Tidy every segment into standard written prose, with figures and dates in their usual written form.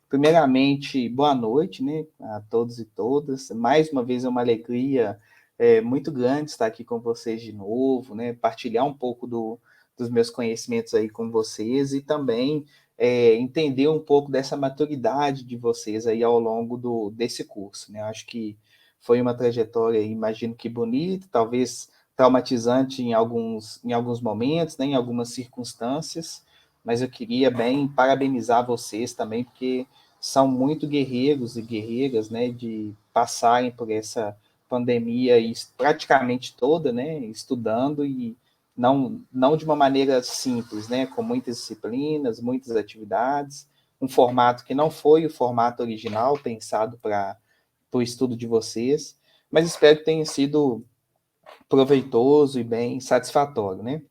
Primeiramente, boa noite, né, a todos e todas. Mais uma vez é uma alegria muito grande estar aqui com vocês de novo, né, partilhar um pouco dos meus conhecimentos aí com vocês e também entender um pouco dessa maturidade de vocês aí ao longo desse curso, né. Acho que foi uma trajetória, imagino que bonita, talvez traumatizante em alguns momentos, né, em algumas circunstâncias, mas eu queria bem parabenizar vocês também, porque são muito guerreiros e guerreiras, né, de passarem por essa pandemia e praticamente toda, né, estudando e não de uma maneira simples, né, com muitas disciplinas, muitas atividades, um formato que não foi o formato original pensado para o estudo de vocês, mas espero que tenha sido proveitoso e bem satisfatório, né?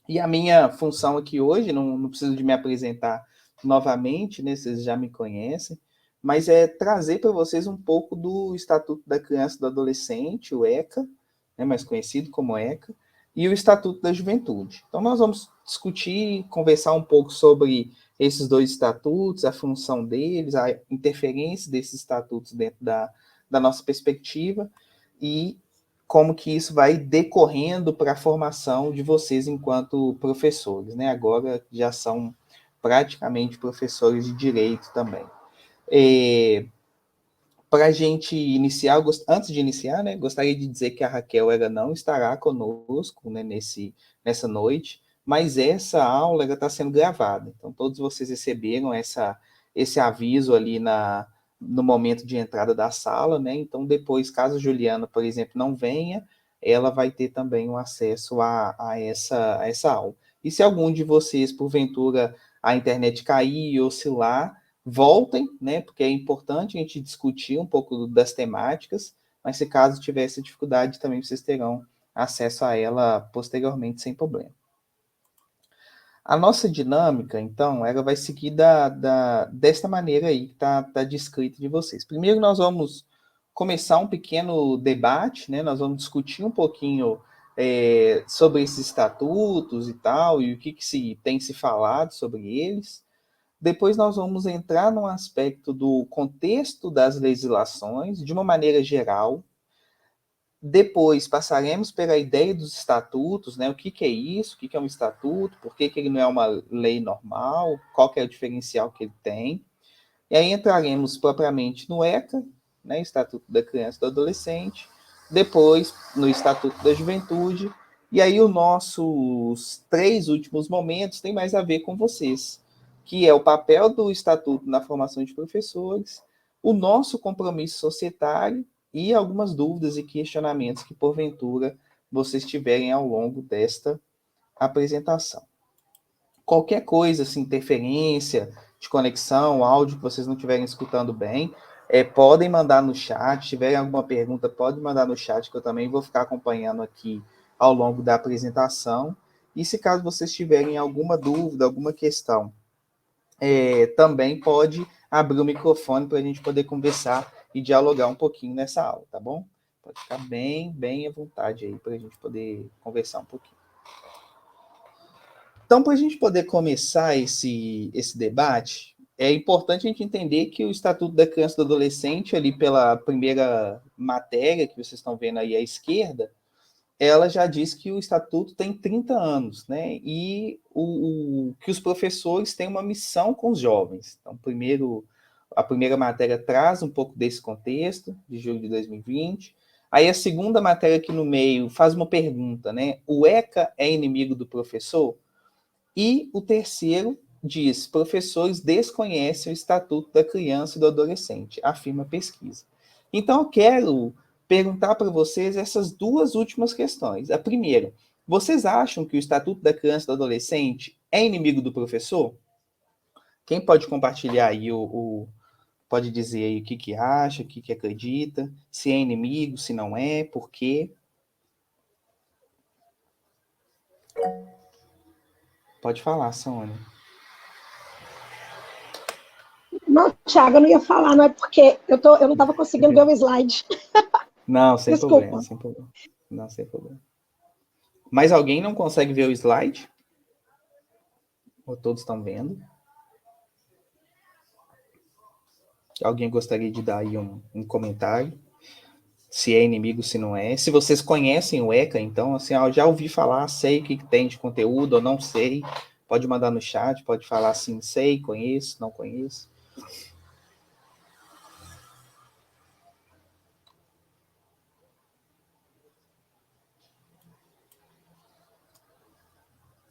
E a minha função aqui hoje, não preciso de me apresentar novamente, né? Vocês já me conhecem, mas é trazer para vocês um pouco do Estatuto da Criança e do Adolescente, o ECA, né, mais conhecido como ECA, e o Estatuto da Juventude. Então, nós vamos discutir, conversar um pouco sobre esses dois estatutos, a função deles, a interferência desses estatutos dentro da nossa perspectiva e como que isso vai decorrendo para a formação de vocês enquanto professores, né? Agora já são praticamente professores de direito também. Para a gente iniciar, antes de iniciar, né, gostaria de dizer que a Raquel ela não estará conosco, né, nessa noite, mas essa aula está sendo gravada. Então, todos vocês receberam esse aviso ali no momento de entrada da sala, né? Então, depois, caso a Juliana, por exemplo, não venha, ela vai ter também o acesso a essa aula. E se algum de vocês, porventura, a internet cair e oscilar, voltem, né? Porque é importante a gente discutir um pouco das temáticas, mas se caso tivesse dificuldade, também vocês terão acesso a ela posteriormente sem problema. A nossa dinâmica, então, ela vai seguir desta maneira aí que está descrita de vocês. Primeiro, nós vamos começar um pequeno debate, né? Nós vamos discutir um pouquinho sobre esses estatutos e tal, e o que tem se falado sobre eles. Depois nós vamos entrar no aspecto do contexto das legislações, de uma maneira geral. Depois passaremos pela ideia dos estatutos, né? O que é isso, o que é um estatuto, por que ele não é uma lei normal, qual que é o diferencial que ele tem. E aí entraremos propriamente no ECA, né? Estatuto da Criança e do Adolescente, depois no Estatuto da Juventude, e aí os nossos 3 últimos momentos têm mais a ver com vocês, que é o papel do Estatuto na formação de professores, o nosso compromisso societário e algumas dúvidas e questionamentos que, porventura, vocês tiverem ao longo desta apresentação. Qualquer coisa, assim, interferência de conexão, áudio que vocês não estiverem escutando bem, podem mandar no chat. Se tiverem alguma pergunta, pode mandar no chat, que eu também vou ficar acompanhando aqui ao longo da apresentação. E se caso vocês tiverem alguma dúvida, alguma questão, também pode abrir o microfone para a gente poder conversar e dialogar um pouquinho nessa aula, tá bom? Pode ficar bem à vontade aí para a gente poder conversar um pouquinho. Então, para a gente poder começar esse debate, é importante a gente entender que o Estatuto da Criança e do Adolescente, ali pela primeira matéria que vocês estão vendo aí à esquerda, ela já diz que o Estatuto tem 30 anos, né? E que os professores têm uma missão com os jovens. Então, a primeira matéria traz um pouco desse contexto, de julho de 2020. Aí a segunda matéria aqui no meio faz uma pergunta, né? O ECA é inimigo do professor? E o terceiro diz: professores desconhecem o Estatuto da Criança e do Adolescente, afirma a pesquisa. Então, eu quero perguntar para vocês essas duas últimas questões. A primeira, vocês acham que o Estatuto da Criança e do Adolescente é inimigo do professor? Quem pode compartilhar aí pode dizer aí o que acha, o que acredita, se é inimigo, se não é, por quê? Pode falar, Sônia. Não, Thiago, eu não ia falar, não é porque eu não estava conseguindo ver o slide. Não, sem Desculpa. problema, sem problema. Não, sem problema. Mas alguém não consegue ver o slide? Ou todos estão vendo? Alguém gostaria de dar aí um comentário? Se é inimigo, se não é. Se vocês conhecem o ECA, então, assim, ó, já ouvi falar, sei o que tem de conteúdo, ou não sei. Pode mandar no chat, pode falar assim, sei, conheço, não conheço.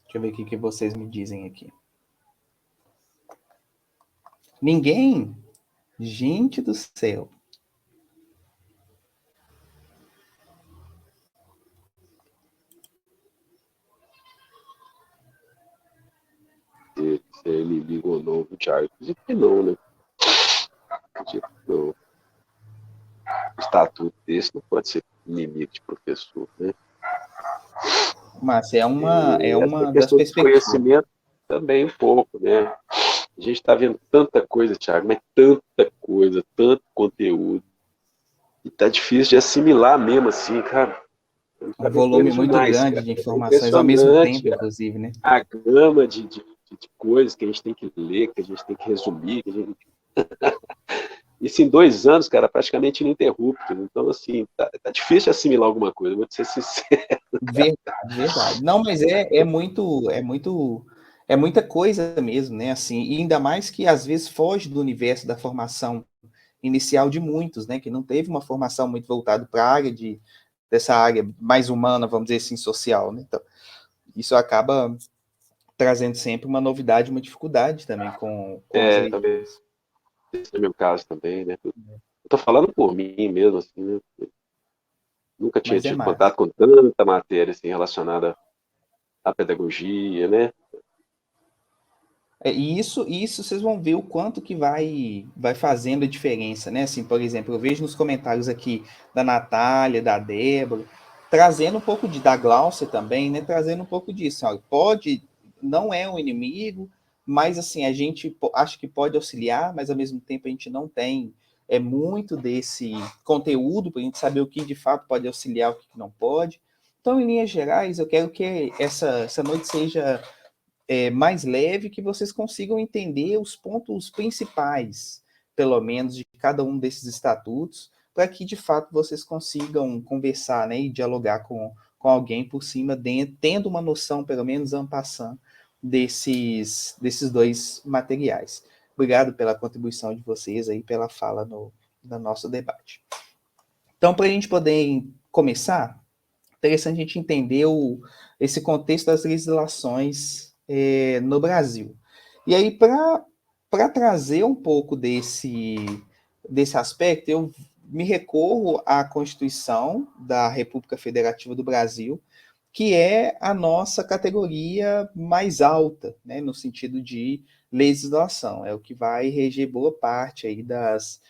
Deixa eu ver o que vocês me dizem aqui. Ninguém? Gente do céu. Se é inimigo ou não do Thiago. Acredito que não, né? Acredito que não. O estatuto desse não pode ser inimigo de professor, né? Mas é Essa uma das questão de perspectivas. conhecimento também um pouco, né? A gente está vendo tanta coisa, Thiago, mas tanta coisa, tanto conteúdo. E tá difícil de assimilar mesmo, assim, cara. Um Tá vendo coisa volume muito demais, grande cara. de É informações ao mesmo tempo, impressionante inclusive, né? a gama de coisas que a gente tem que ler, que a gente tem que resumir. Isso em 2 anos, cara, praticamente ininterrupto. Então, assim, tá difícil de assimilar alguma coisa, vou te ser sincero. Verdade, verdade. Não, mas é muita coisa mesmo, né? Assim, e ainda mais que às vezes foge do universo da formação inicial de muitos, né? Que não teve uma formação muito voltada para a área dessa área mais humana, vamos dizer assim, social, né? Então, isso acaba trazendo sempre uma novidade, uma dificuldade também com as Também, leituras. esse é o meu caso também, né? Eu tô falando por mim mesmo, assim, né? Nunca tinha Mas é tido massa. contato com tanta matéria, assim, relacionada à pedagogia, né? E isso vocês vão ver o quanto que vai fazendo a diferença, né? Assim, por exemplo, eu vejo nos comentários aqui da Natália, da Débora, trazendo um pouco da Gláucia também, né? Trazendo um pouco disso. Ó, não é um inimigo, mas assim, a gente acha que pode auxiliar, mas ao mesmo tempo a gente não tem muito desse conteúdo para a gente saber o que de fato pode auxiliar, o que não pode. Então, em linhas gerais, eu quero que essa noite seja mais leve, que vocês consigam entender os pontos principais, pelo menos, de cada um desses estatutos, para que, de fato, vocês consigam conversar, né, e dialogar com alguém por cima, tendo uma noção, pelo menos, en passant, desses dois materiais. Obrigado pela contribuição de vocês aí, pela fala no nosso debate. Então, para a gente poder começar, interessante a gente entender esse contexto das legislações no Brasil. E aí, para trazer um pouco desse aspecto, eu me recorro à Constituição da República Federativa do Brasil, que é a nossa categoria mais alta, né, no sentido de legislação. É o que vai reger boa parte aí das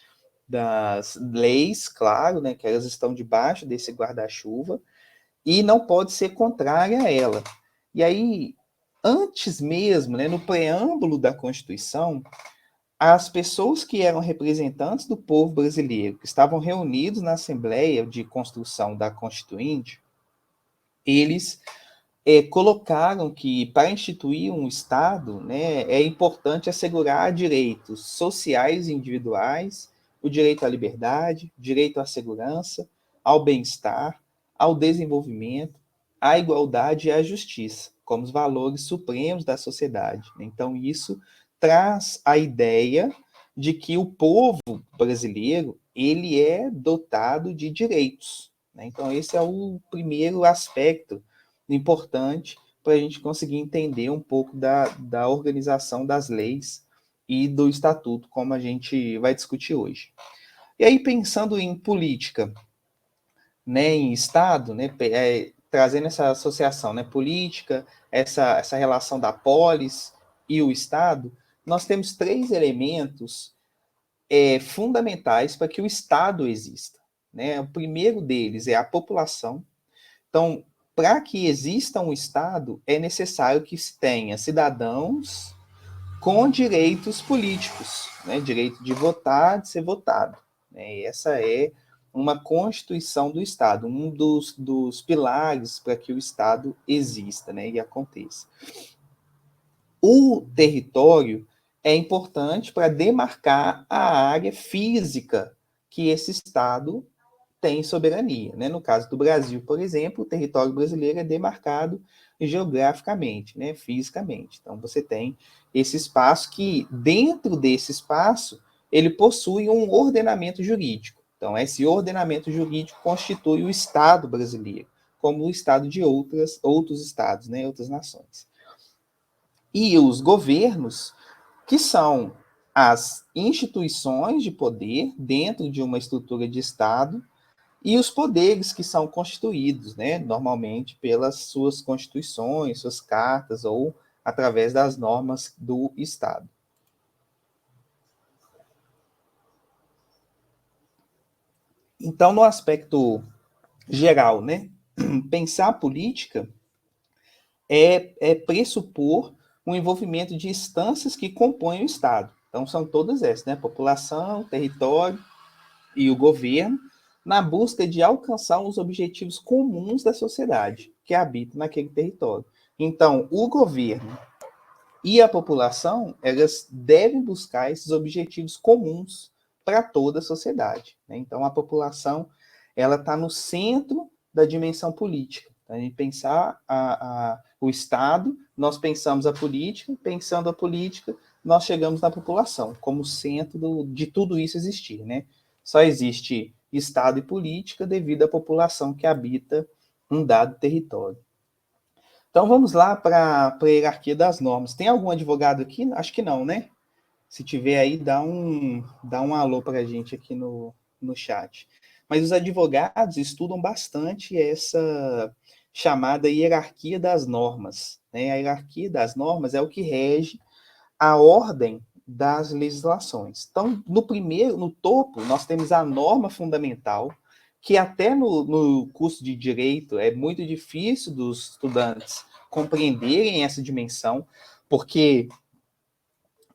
leis, claro, né, que elas estão debaixo desse guarda-chuva, e não pode ser contrária a ela. E aí, antes mesmo, né, no preâmbulo da Constituição, as pessoas que eram representantes do povo brasileiro, que estavam reunidos na Assembleia de Construção da Constituinte, eles colocaram que para instituir um Estado, né, é importante assegurar direitos sociais e individuais, o direito à liberdade, direito à segurança, ao bem-estar, ao desenvolvimento, à igualdade e à justiça, como os valores supremos da sociedade. Então, isso traz a ideia de que o povo brasileiro ele é dotado de direitos, né? Então, esse é o primeiro aspecto importante para a gente conseguir entender um pouco da organização das leis e do estatuto, como a gente vai discutir hoje. E aí, pensando em política, né, em Estado, né, trazendo essa associação, né, política, essa relação da polis e o Estado, nós temos três elementos fundamentais para que o Estado exista. Né? O primeiro deles é a população. Então, para que exista um Estado, é necessário que se tenha cidadãos com direitos políticos, né? Direito de votar, de ser votado. Né? E essa é uma constituição do Estado, um dos pilares para que o Estado exista, né? E aconteça. O território é importante para demarcar a área física que esse Estado tem soberania, né? No caso do Brasil, por exemplo, o território brasileiro é demarcado geograficamente, né? Fisicamente. Então, você tem esse espaço que, dentro desse espaço, ele possui um ordenamento jurídico. Então, esse ordenamento jurídico constitui o Estado brasileiro, como o Estado de outros estados, né? Outras nações. E os governos, que são as instituições de poder dentro de uma estrutura de Estado, e os poderes que são constituídos, né, normalmente pelas suas constituições, suas cartas ou através das normas do Estado. Então, no aspecto geral, né, pensar a política é pressupor um envolvimento de instâncias que compõem o Estado. Então, são todas essas, né, população, território e o governo, na busca de alcançar os objetivos comuns da sociedade que habita naquele território. Então, o governo e a população, elas devem buscar esses objetivos comuns para toda a sociedade, né? Então, a população, ela está no centro da dimensão política. Então, a gente pensar o Estado, nós pensamos a política, pensando a política, nós chegamos na população, como centro de tudo isso existir, né? Só existe Estado e política devido à população que habita um dado território. Então vamos lá para a hierarquia das normas. Tem algum advogado aqui? Acho que não, né? Se tiver aí, dá um alô para a gente aqui no chat. Mas os advogados estudam bastante essa chamada hierarquia das normas, né? A hierarquia das normas é o que rege a ordem das legislações. Então, no topo, nós temos a norma fundamental, que até no curso de direito é muito difícil dos estudantes compreenderem essa dimensão, porque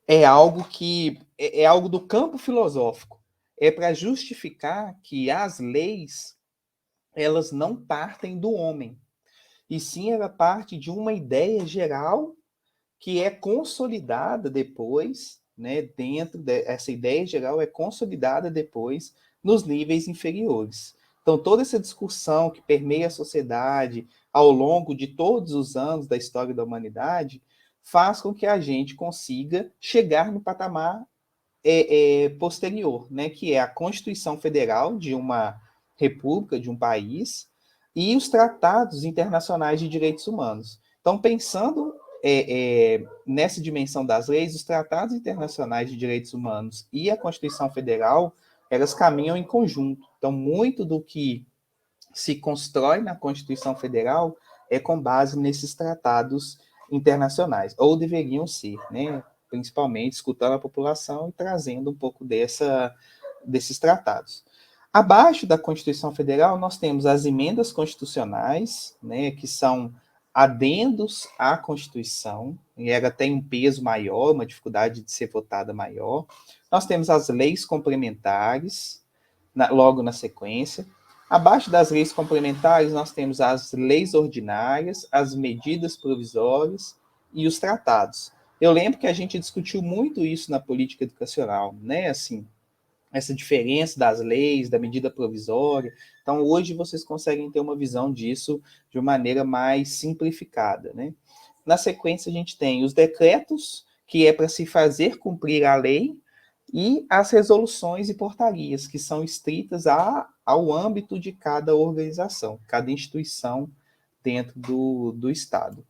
é algo que é algo do campo filosófico. É para justificar que as leis, elas não partem do homem, e sim ela parte de uma ideia geral que é consolidada depois, né, dentro dessa ideia geral é consolidada depois nos níveis inferiores. Então, toda essa discussão que permeia a sociedade ao longo de todos os anos da história da humanidade faz com que a gente consiga chegar no patamar posterior, né, que é a Constituição Federal de uma república, de um país, e os tratados internacionais de direitos humanos. Então, pensando nessa dimensão das leis, os tratados internacionais de direitos humanos e a Constituição Federal, elas caminham em conjunto. Então, muito do que se constrói na Constituição Federal é com base nesses tratados internacionais, ou deveriam ser, né? Principalmente escutando a população e trazendo um pouco desses tratados. Abaixo da Constituição Federal, nós temos as emendas constitucionais, né, que são adendos à Constituição, e ela tem um peso maior, uma dificuldade de ser votada maior. Nós temos as leis complementares, logo na sequência. Abaixo das leis complementares, nós temos as leis ordinárias, as medidas provisórias e os tratados. Eu lembro que a gente discutiu muito isso na política educacional, né? Assim, essa diferença das leis, da medida provisória. Então, hoje vocês conseguem ter uma visão disso de uma maneira mais simplificada, né? Na sequência, a gente tem os decretos, que é para se fazer cumprir a lei, e as resoluções e portarias, que são estritas ao âmbito de cada organização, cada instituição dentro do Estado.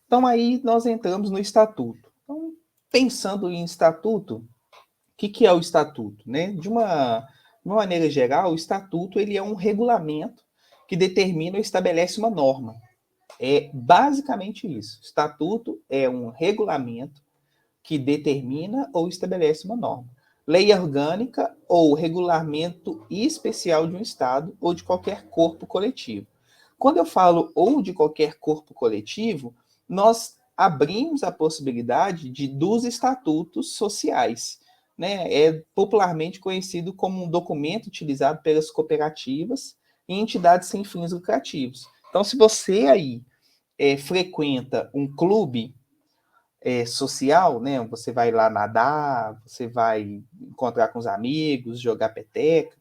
Então, aí nós entramos no Estatuto. Então, pensando em Estatuto, o que é o Estatuto? Né? De uma maneira geral, o Estatuto ele é um regulamento que determina ou estabelece uma norma. É basicamente isso. Estatuto é um regulamento que determina ou estabelece uma norma. Lei orgânica ou regulamento especial de um Estado ou de qualquer corpo coletivo. Quando eu falo ou de qualquer corpo coletivo, nós abrimos a possibilidade dos estatutos sociais. Né? É popularmente conhecido como um documento utilizado pelas cooperativas e entidades sem fins lucrativos. Então, se você aí frequenta um clube, social, né? Você vai lá nadar, você vai encontrar com os amigos, jogar peteca.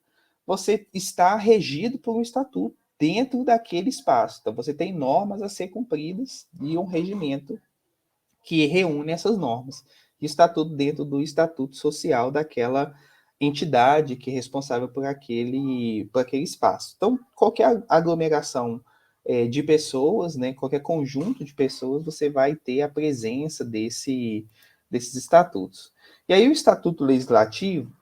Você está regido por um estatuto dentro daquele espaço. Então, você tem normas a ser cumpridas e um regimento que reúne essas normas. E está tudo dentro do estatuto social daquela entidade que é responsável por aquele espaço. Então, qualquer aglomeração de pessoas, né, qualquer conjunto de pessoas, você vai ter a presença desses estatutos. E aí o Estatuto Legislativo,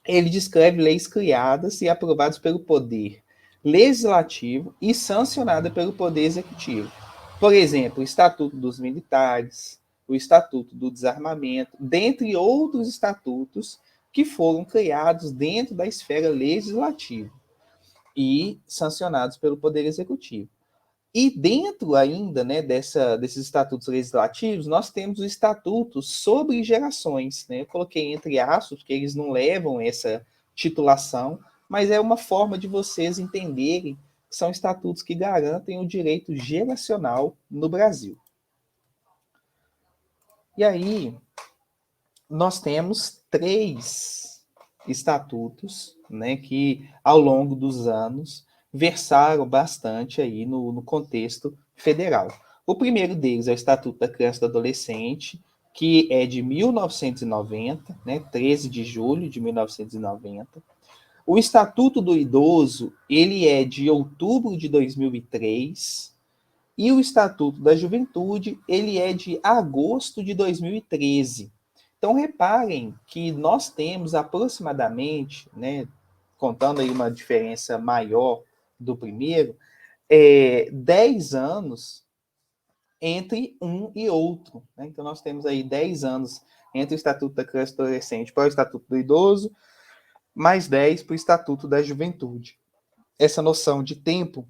ele descreve leis criadas e aprovadas pelo Poder Legislativo e sancionadas pelo Poder Executivo. Por exemplo, o Estatuto dos Militares, o Estatuto do Desarmamento, dentre outros estatutos que foram criados dentro da esfera legislativa e sancionados pelo Poder Executivo. E dentro ainda, né, desses estatutos legislativos, nós temos o Estatuto sobre Gerações. Né? Eu coloquei entre aspas, porque eles não levam essa titulação, mas é uma forma de vocês entenderem que são estatutos que garantem o direito geracional no Brasil. E aí, nós temos 3 estatutos, né, que ao longo dos anos versaram bastante aí no contexto federal. O primeiro deles é o Estatuto da Criança e do Adolescente, que é de 1990, né, 13 de julho de 1990. O Estatuto do Idoso, ele é de outubro de 2003, e o Estatuto da Juventude, ele é de agosto de 2013. Então, reparem que nós temos aproximadamente, né, contando aí uma diferença maior do primeiro, 10 anos entre um e outro. Né? Então, nós temos aí 10 anos entre o Estatuto da Criança e do Adolescente para o Estatuto do Idoso, mais 10 para o Estatuto da Juventude. Essa noção de tempo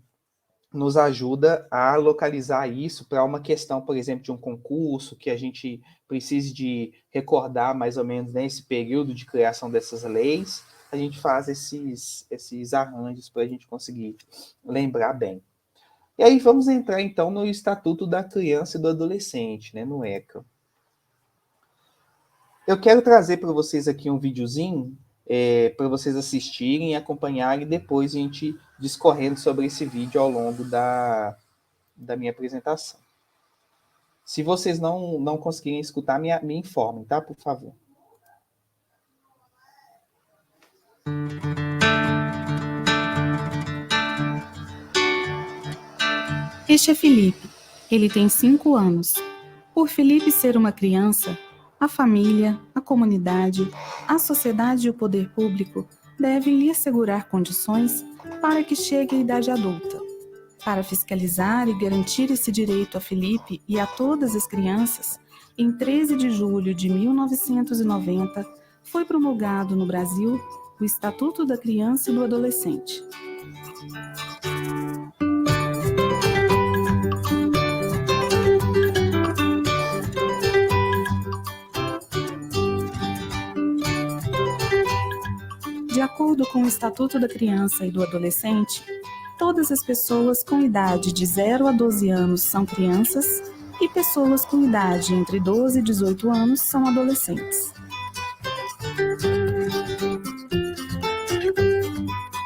nos ajuda a localizar isso para uma questão, por exemplo, de um concurso, que a gente precise de recordar mais ou menos nesse período de criação dessas leis, a gente faz esses arranjos para a gente conseguir lembrar bem. E aí vamos entrar, então, no Estatuto da Criança e do Adolescente, né, no ECA. Eu quero trazer para vocês aqui um videozinho para vocês assistirem e acompanharem, e depois a gente discorrendo sobre esse vídeo ao longo da minha apresentação. Se vocês não conseguirem escutar, me informem, tá? Por favor. Este é Felipe. Ele tem 5 anos. Por Felipe ser uma criança, a família, a comunidade, a sociedade e o poder público devem lhe assegurar condições para que chegue à idade adulta. Para fiscalizar e garantir esse direito a Felipe e a todas as crianças, em 13 de julho de 1990, foi promulgado no Brasil o Estatuto da Criança e do Adolescente. De acordo com o Estatuto da Criança e do Adolescente, todas as pessoas com idade de 0 a 12 anos são crianças e pessoas com idade entre 12 e 18 anos são adolescentes.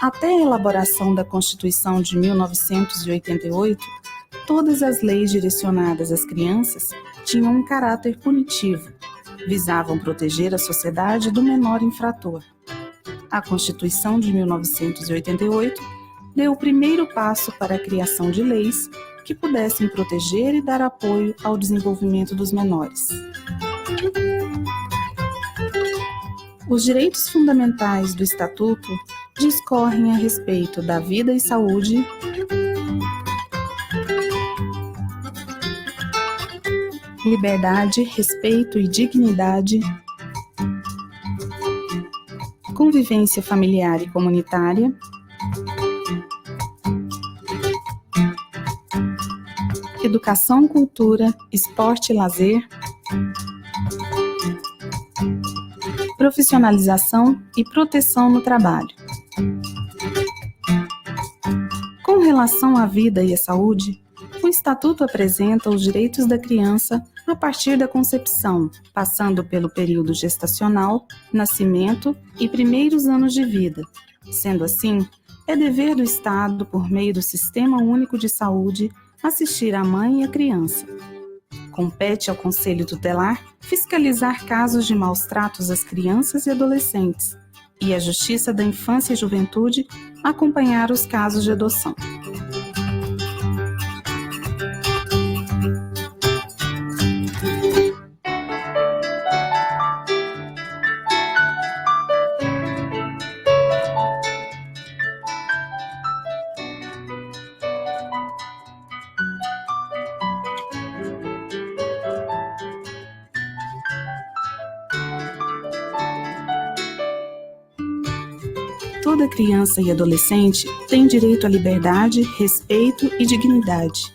Até a elaboração da Constituição de 1988, todas as leis direcionadas às crianças tinham um caráter punitivo, visavam proteger a sociedade do menor infrator. A Constituição de 1988 deu o primeiro passo para a criação de leis que pudessem proteger e dar apoio ao desenvolvimento dos menores. Os direitos fundamentais do Estatuto discorrem a respeito da vida e saúde, liberdade, respeito e dignidade, convivência familiar e comunitária, educação, cultura, esporte e lazer, profissionalização e proteção no trabalho. Com relação à vida e à saúde, o Estatuto apresenta os direitos da criança a partir da concepção, passando pelo período gestacional, nascimento e primeiros anos de vida. Sendo assim, é dever do Estado, por meio do Sistema Único de Saúde, assistir a mãe e a criança. Compete ao Conselho Tutelar fiscalizar casos de maus-tratos às crianças e adolescentes, e à Justiça da Infância e Juventude acompanhar os casos de adoção. Toda criança e adolescente tem direito à liberdade, respeito e dignidade.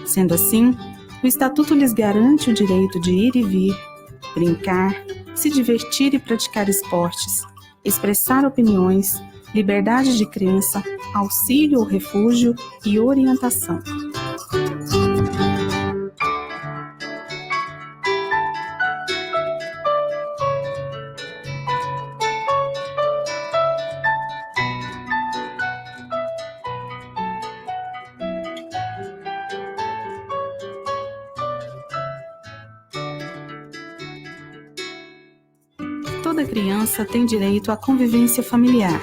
Sendo assim, o Estatuto lhes garante o direito de ir e vir, brincar, se divertir e praticar esportes, expressar opiniões, liberdade de crença, auxílio ou refúgio e orientação. Toda criança tem direito à convivência familiar,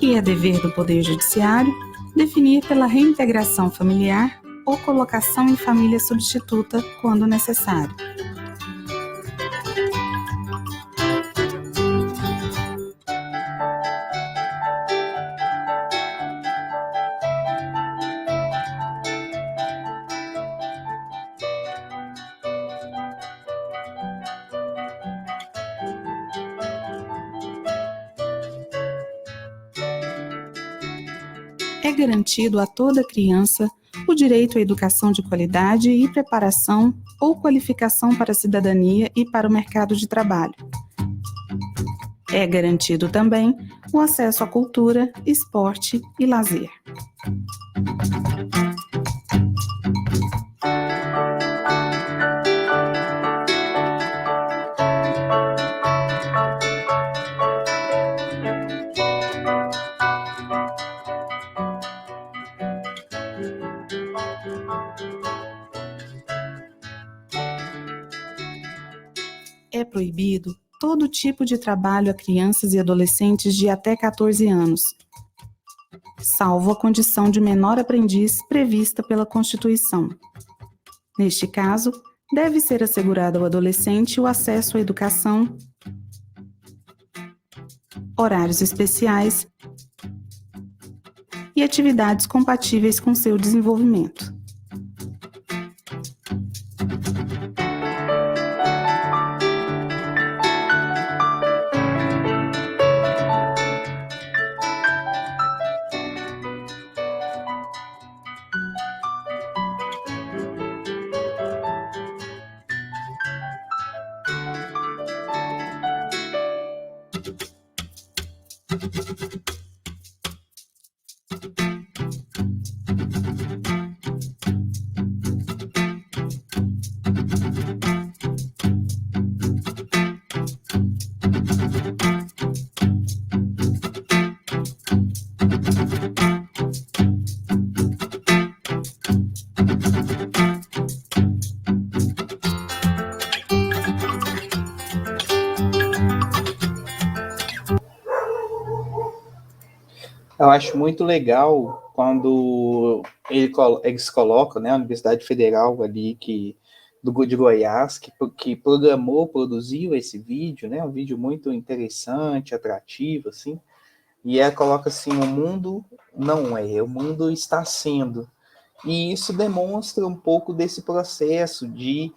e é dever do Poder Judiciário definir pela reintegração familiar ou colocação em família substituta, quando necessário. É garantido a toda criança o direito à educação de qualidade e preparação ou qualificação para a cidadania e para o mercado de trabalho. É garantido também o acesso à cultura, esporte e lazer. É proibido todo tipo de trabalho a crianças e adolescentes de até 14 anos, salvo a condição de menor aprendiz prevista pela Constituição. Neste caso, deve ser assegurado ao adolescente o acesso à educação, horários especiais e atividades compatíveis com seu desenvolvimento. Eu acho muito legal quando eles colocam, né, a Universidade Federal ali de Goiás, que programou, produziu esse vídeo, né, um vídeo muito interessante, atrativo, assim, e ela coloca assim, o mundo não é, o mundo está sendo. E isso demonstra um pouco desse processo de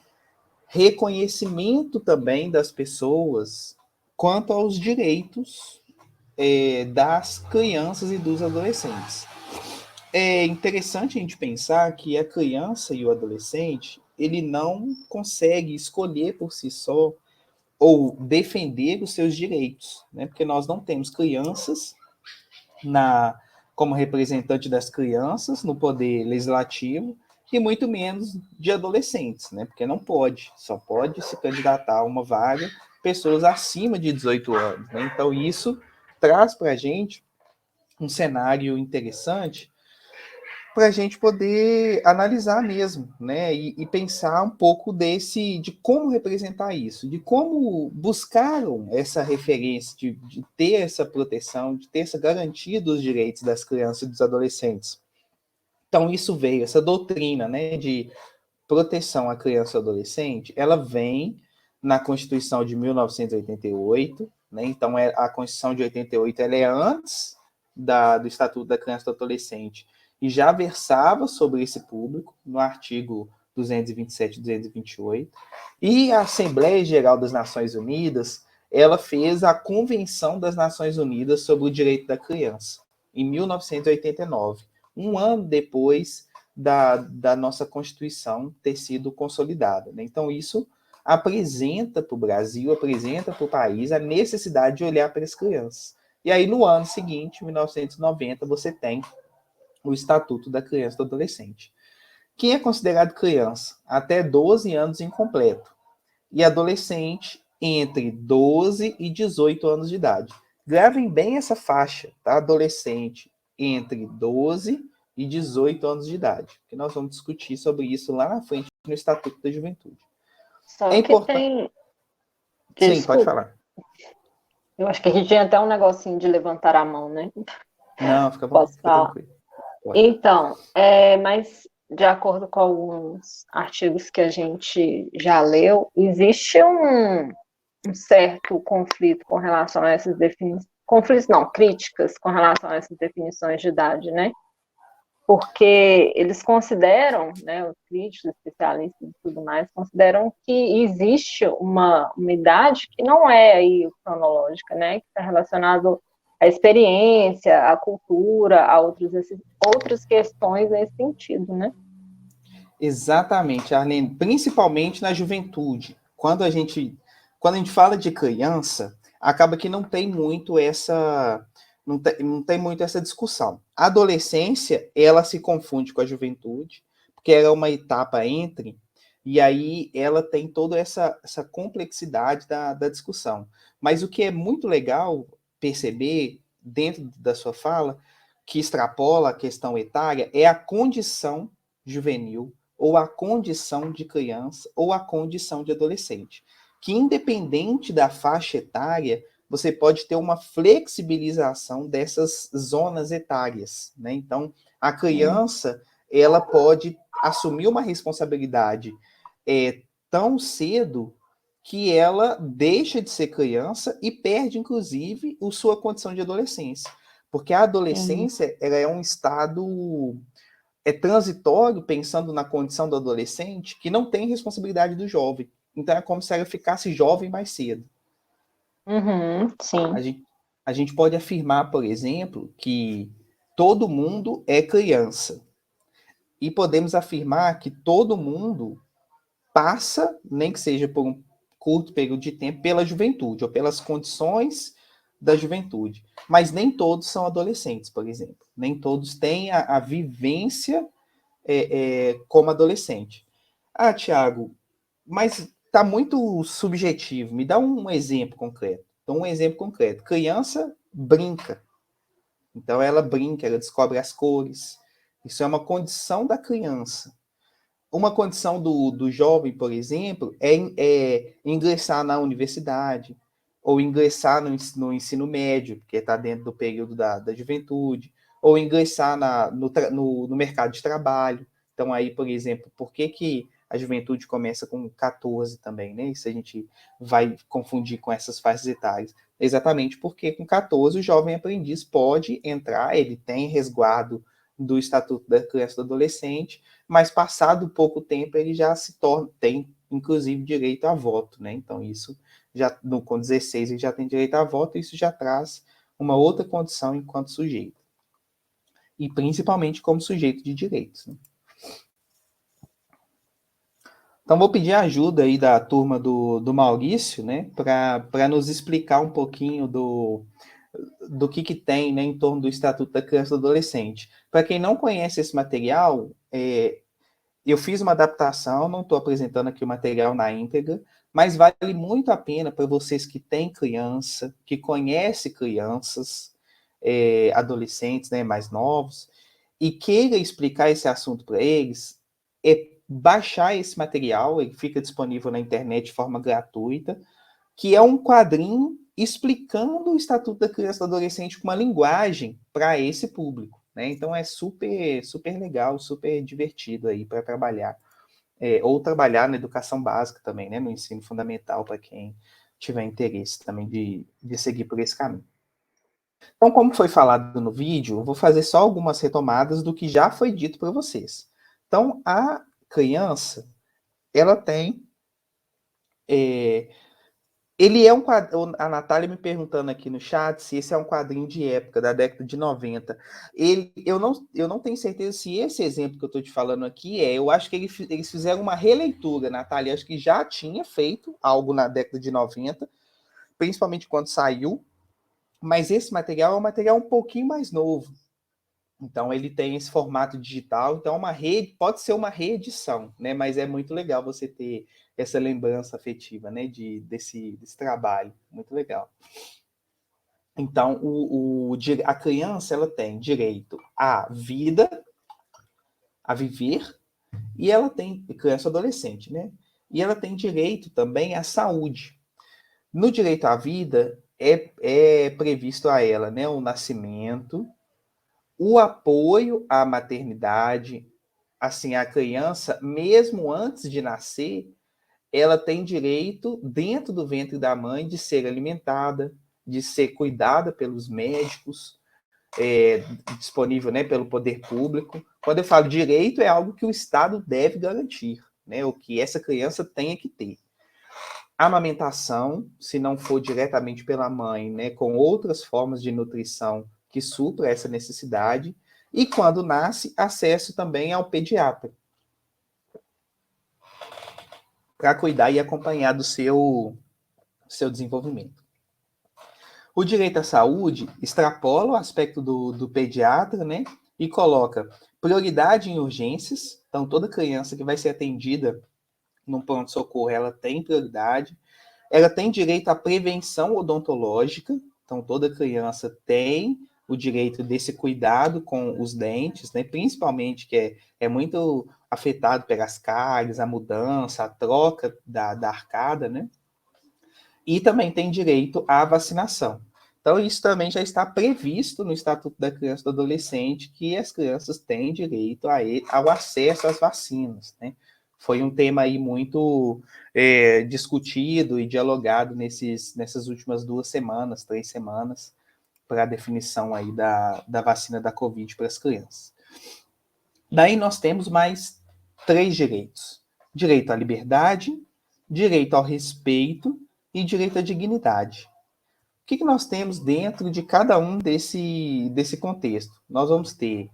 reconhecimento também das pessoas quanto aos direitos das crianças e dos adolescentes. É interessante a gente pensar que a criança e o adolescente, ele não consegue escolher por si só ou defender os seus direitos, né? Porque nós não temos crianças como representante das crianças no poder legislativo e muito menos de adolescentes, né? Porque não pode, só pode se candidatar a uma vaga pessoas acima de 18 anos, né? Então, isso traz para a gente um cenário interessante para a gente poder analisar mesmo, né? E pensar um pouco de como representar isso, de como buscaram essa referência, de ter essa proteção, de ter essa garantia dos direitos das crianças e dos adolescentes. Então, isso veio, essa doutrina, né, de proteção à criança e adolescente, ela vem na Constituição de 1988, né? Então, a Constituição de 88 ela é antes do Estatuto da Criança e do Adolescente, e já versava sobre esse público, no artigo 227 e 228, e a Assembleia Geral das Nações Unidas, ela fez a Convenção das Nações Unidas sobre o Direito da Criança, em 1989, um ano depois da nossa Constituição ter sido consolidada, né? Então, isso apresenta para o Brasil, apresenta para o país a necessidade de olhar para as crianças. E aí, no ano seguinte, 1990, você tem o Estatuto da Criança e do Adolescente. Quem é considerado criança? Até 12 anos incompleto. E adolescente entre 12 e 18 anos de idade. Gravem bem essa faixa, tá? Adolescente entre 12 e 18 anos de idade, que nós vamos discutir sobre isso lá na frente no Estatuto da Juventude. Só É que importante. tem... Sim, pode falar. Eu acho que a gente tinha até um negocinho de levantar a mão, né? Não, fica bom, Posso fica falar? tranquilo. Pode. Então, mas de acordo com alguns artigos que a gente já leu, existe um certo conflito com relação a essas definições. Conflitos não, críticas com relação a essas definições de idade, né? Porque eles consideram, né, os críticos, especialistas e tudo mais, consideram que existe uma idade que não é aí cronológica, né, que está relacionado à experiência, à cultura, a outras questões nesse sentido, né? Exatamente, Arlene, principalmente na juventude. Quando a gente fala de criança, acaba que não tem muito essa discussão. A adolescência, ela se confunde com a juventude, porque ela é uma etapa entre, e aí ela tem toda essa complexidade da discussão. Mas o que é muito legal perceber dentro da sua fala, que extrapola a questão etária, é a condição juvenil, ou a condição de criança, ou a condição de adolescente. Que independente da faixa etária, você pode ter uma flexibilização dessas zonas etárias, né? Então, a criança, ela pode assumir uma responsabilidade tão cedo que ela deixa de ser criança e perde, inclusive, a sua condição de adolescência. Porque a adolescência, ela é um estado transitório, pensando na condição do adolescente, que não tem responsabilidade do jovem. Então, é como se ela ficasse jovem mais cedo. Sim. A gente pode afirmar, por exemplo, que todo mundo é criança. E podemos afirmar que todo mundo passa, nem que seja por um curto período de tempo, pela juventude, ou pelas condições da juventude. Mas nem todos são adolescentes, por exemplo. Nem todos têm a vivência como adolescente. Ah, Tiago, mas está muito subjetivo. Me dá um exemplo concreto. Então, um exemplo concreto. Criança brinca. Então, ela brinca, ela descobre as cores. Isso é uma condição da criança. Uma condição do jovem, por exemplo, é ingressar na universidade, ou ingressar no ensino médio, porque está dentro do período da juventude, ou ingressar no mercado de trabalho. Então, aí, por exemplo, por que a juventude começa com 14 também, né? Isso a gente vai confundir com essas faixas etárias. Exatamente porque com 14 o jovem aprendiz pode entrar, ele tem resguardo do Estatuto da Criança e do Adolescente, mas passado pouco tempo ele já tem, inclusive, direito a voto, né? Então, isso com 16 ele já tem direito a voto, e isso já traz uma outra condição enquanto sujeito. E principalmente como sujeito de direitos, né? Então, vou pedir a ajuda aí da turma do Maurício, né, para nos explicar um pouquinho do que tem, né, em torno do Estatuto da Criança e do Adolescente. Para quem não conhece esse material, eu fiz uma adaptação, não estou apresentando aqui o material na íntegra, mas vale muito a pena para vocês que têm criança, que conhecem crianças, adolescentes, né, mais novos, e queira explicar esse assunto para eles, baixar esse material, ele fica disponível na internet de forma gratuita, que é um quadrinho explicando o Estatuto da Criança e do Adolescente com uma linguagem para esse público, né? Então é super, super legal, super divertido aí para trabalhar, ou trabalhar na educação básica também, né? No ensino fundamental, para quem tiver interesse também de seguir por esse caminho. Então, como foi falado no vídeo, eu vou fazer só algumas retomadas do que já foi dito para vocês. Então, a criança, ela tem... ele é um quadrinho... A Natália me perguntando aqui no chat se esse é um quadrinho de época, da década de 90. Eu não tenho certeza se esse exemplo que eu estou te falando aqui eu acho que eles fizeram uma releitura, Natália. Acho que já tinha feito algo na década de 90, principalmente quando saiu, mas esse material é um material um pouquinho mais novo. Então, ele tem esse formato digital. Então, pode ser uma reedição, né? Mas é muito legal você ter essa lembrança afetiva, né? Desse trabalho. Muito legal. Então, a criança, ela tem direito à vida, a viver, e ela tem... Criança e adolescente, né? E ela tem direito também à saúde. No direito à vida, é previsto a ela, né? O nascimento, o apoio à maternidade, assim, a criança, mesmo antes de nascer, ela tem direito, dentro do ventre da mãe, de ser alimentada, de ser cuidada pelos médicos, disponível, né, pelo poder público. Quando eu falo direito, é algo que o Estado deve garantir, né, o que essa criança tem que ter. Amamentação, se não for diretamente pela mãe, né, com outras formas de nutrição que supra essa necessidade, e quando nasce, acesso também ao pediatra, para cuidar e acompanhar do seu desenvolvimento. O direito à saúde extrapola o aspecto do pediatra, né, e coloca prioridade em urgências. Então, toda criança que vai ser atendida num pronto-socorro, ela tem prioridade. Ela tem direito à prevenção odontológica. Então, toda criança tem o direito desse cuidado com os dentes, né, principalmente que é muito afetado pelas cáries, a mudança, a troca da arcada, né? E também tem direito à vacinação. Então, isso também já está previsto no Estatuto da Criança e do Adolescente, que as crianças têm direito ao acesso às vacinas, né? Foi um tema aí muito discutido e dialogado nessas últimas 3 semanas, para a definição aí da vacina da Covid para as crianças. Daí nós temos mais 3 direitos. Direito à liberdade, direito ao respeito e direito à dignidade. O que nós temos dentro de cada um desse contexto? Nós vamos ter,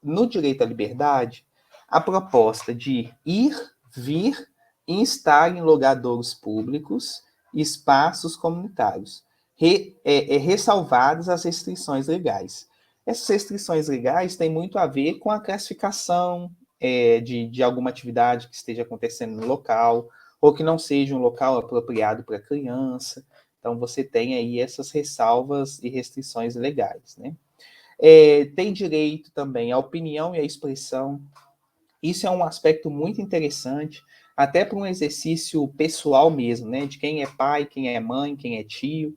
no direito à liberdade, a proposta de ir, vir e estar em logradouros públicos e espaços comunitários, ressalvadas as restrições legais. Essas restrições legais têm muito a ver com a classificação de alguma atividade que esteja acontecendo no local, ou que não seja um local apropriado para criança. Então, você tem aí essas ressalvas e restrições legais, né? Tem direito também à opinião e à expressão. Isso é um aspecto muito interessante, até para um exercício pessoal mesmo, né? De quem é pai, quem é mãe, quem é tio,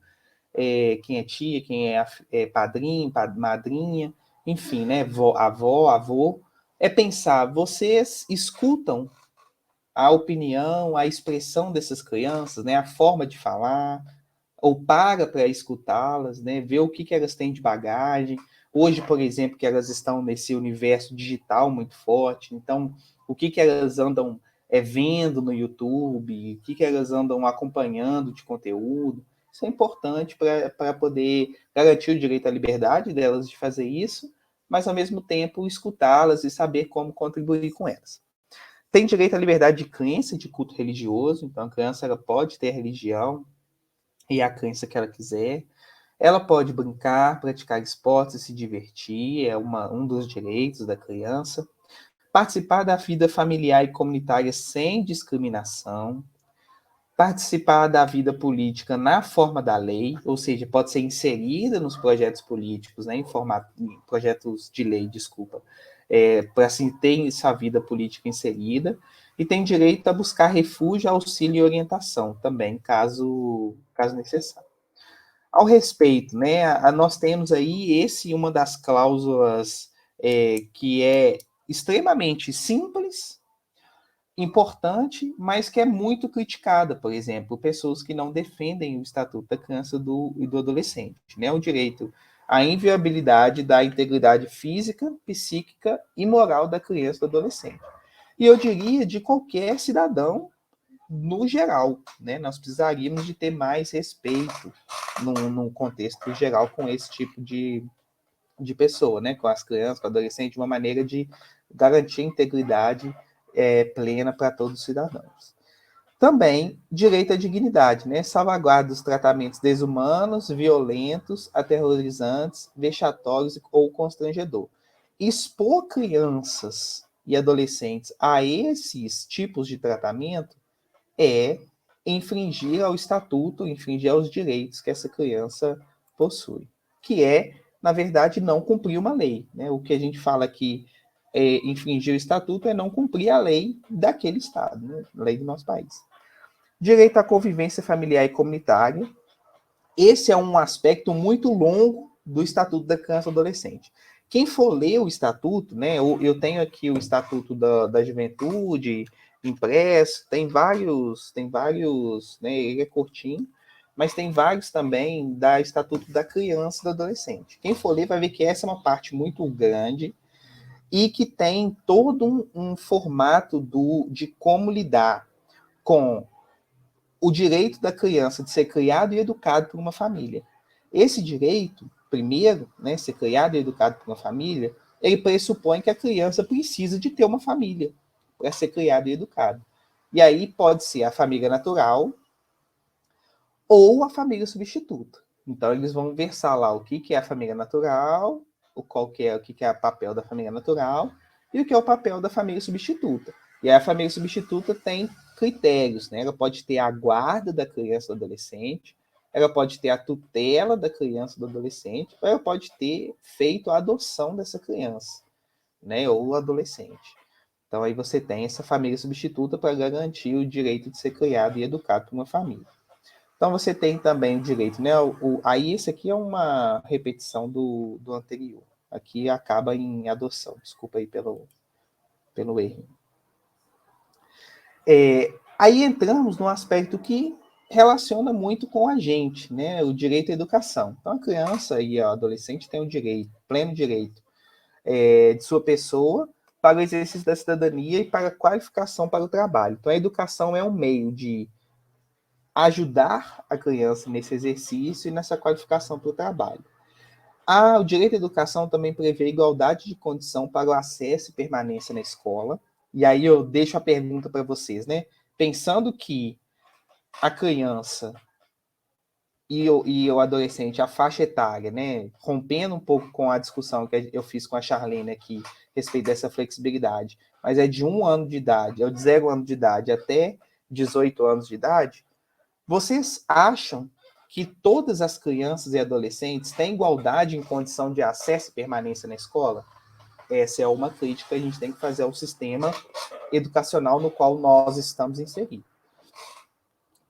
quem é tia, quem é padrinho, madrinha, enfim, né? Avó, avô. É pensar, vocês escutam a opinião, a expressão dessas crianças, né? A forma de falar, ou para escutá-las, né? Ver o que elas têm de bagagem. Hoje, por exemplo, que elas estão nesse universo digital muito forte, então, o que elas andam vendo no YouTube, o que elas andam acompanhando de conteúdo. Isso é importante para poder garantir o direito à liberdade delas de fazer isso, mas, ao mesmo tempo, escutá-las e saber como contribuir com elas. Tem direito à liberdade de crença e de culto religioso, então a criança ela pode ter religião e a crença que ela quiser. Ela pode brincar, praticar esportes e se divertir, um dos direitos da criança. participar da vida familiar e comunitária sem discriminação, participar da vida política na forma da lei, ou seja, pode ser inserida nos projetos políticos, né, em projetos de lei, desculpa, para assim ter essa vida política inserida, e tem direito a buscar refúgio, auxílio e orientação também, caso necessário. Ao respeito, né, nós temos aí uma das cláusulas que é extremamente simples, importante, mas que é muito criticada, por exemplo, pessoas que não defendem o Estatuto da Criança e do Adolescente, né, o direito à inviolabilidade da integridade física, psíquica e moral da criança e do adolescente. E eu diria de qualquer cidadão no geral, né? Nós precisaríamos de ter mais respeito num contexto geral com esse tipo de pessoa, né? Com as crianças, com o adolescente, de uma maneira de garantir a integridade plena para todos os cidadãos. Também direito à dignidade, né? Salvaguarda dos tratamentos desumanos, violentos, aterrorizantes, vexatórios ou constrangedor. Expor crianças e adolescentes a esses tipos de tratamento é infringir ao estatuto, infringir aos direitos que essa criança possui, que é, na verdade, não cumprir uma lei, né? O que a gente fala aqui infringir o estatuto é não cumprir a lei daquele estado, né? A lei do nosso país. Direito à convivência familiar e comunitária. Esse é um aspecto muito longo do Estatuto da Criança e Adolescente. Quem for ler o Estatuto, né, eu tenho aqui o Estatuto da Juventude impresso, tem vários, né, ele é curtinho, mas tem vários também da Estatuto da Criança e do Adolescente. Quem for ler vai ver que essa é uma parte muito grande e que tem todo um formato de como lidar com o direito da criança de ser criado e educado por uma família. Esse direito, primeiro, né, ser criado e educado por uma família, ele pressupõe que a criança precisa de ter uma família para ser criado e educado. E aí pode ser a família natural ou a família substituta. Então eles vão versar lá o que é a família natural, o que é o papel da família natural e o que é o papel da família substituta. E aí a família substituta tem critérios, né? Ela pode ter a guarda da criança ou do adolescente, ela pode ter a tutela da criança ou do adolescente, ou ela pode ter feito a adoção dessa criança, né? Ou adolescente. Então aí você tem essa família substituta para garantir o direito de ser criado e educado por uma família. Então você tem também o direito, né? Aí esse aqui é uma repetição do anterior. Aqui acaba em adoção. Desculpa aí pelo erro. Aí entramos num aspecto que relaciona muito com a gente, né? O direito à educação. Então a criança e a adolescente têm o direito, pleno direito, de sua pessoa para o exercício da cidadania e para a qualificação para o trabalho. Então a educação é um meio de ajudar a criança nesse exercício e nessa qualificação para o trabalho. O direito à educação também prevê igualdade de condição para o acesso e permanência na escola. E aí eu deixo a pergunta para vocês, né? Pensando que a criança e o adolescente, a faixa etária, né? Rompendo um pouco com a discussão que eu fiz com a Charlene aqui, a respeito dessa flexibilidade, mas é de 1 ano de idade, de 0 ano de idade até 18 anos de idade. Vocês acham que todas as crianças e adolescentes têm igualdade em condição de acesso e permanência na escola? Essa é uma crítica que a gente tem que fazer ao sistema educacional no qual nós estamos inseridos.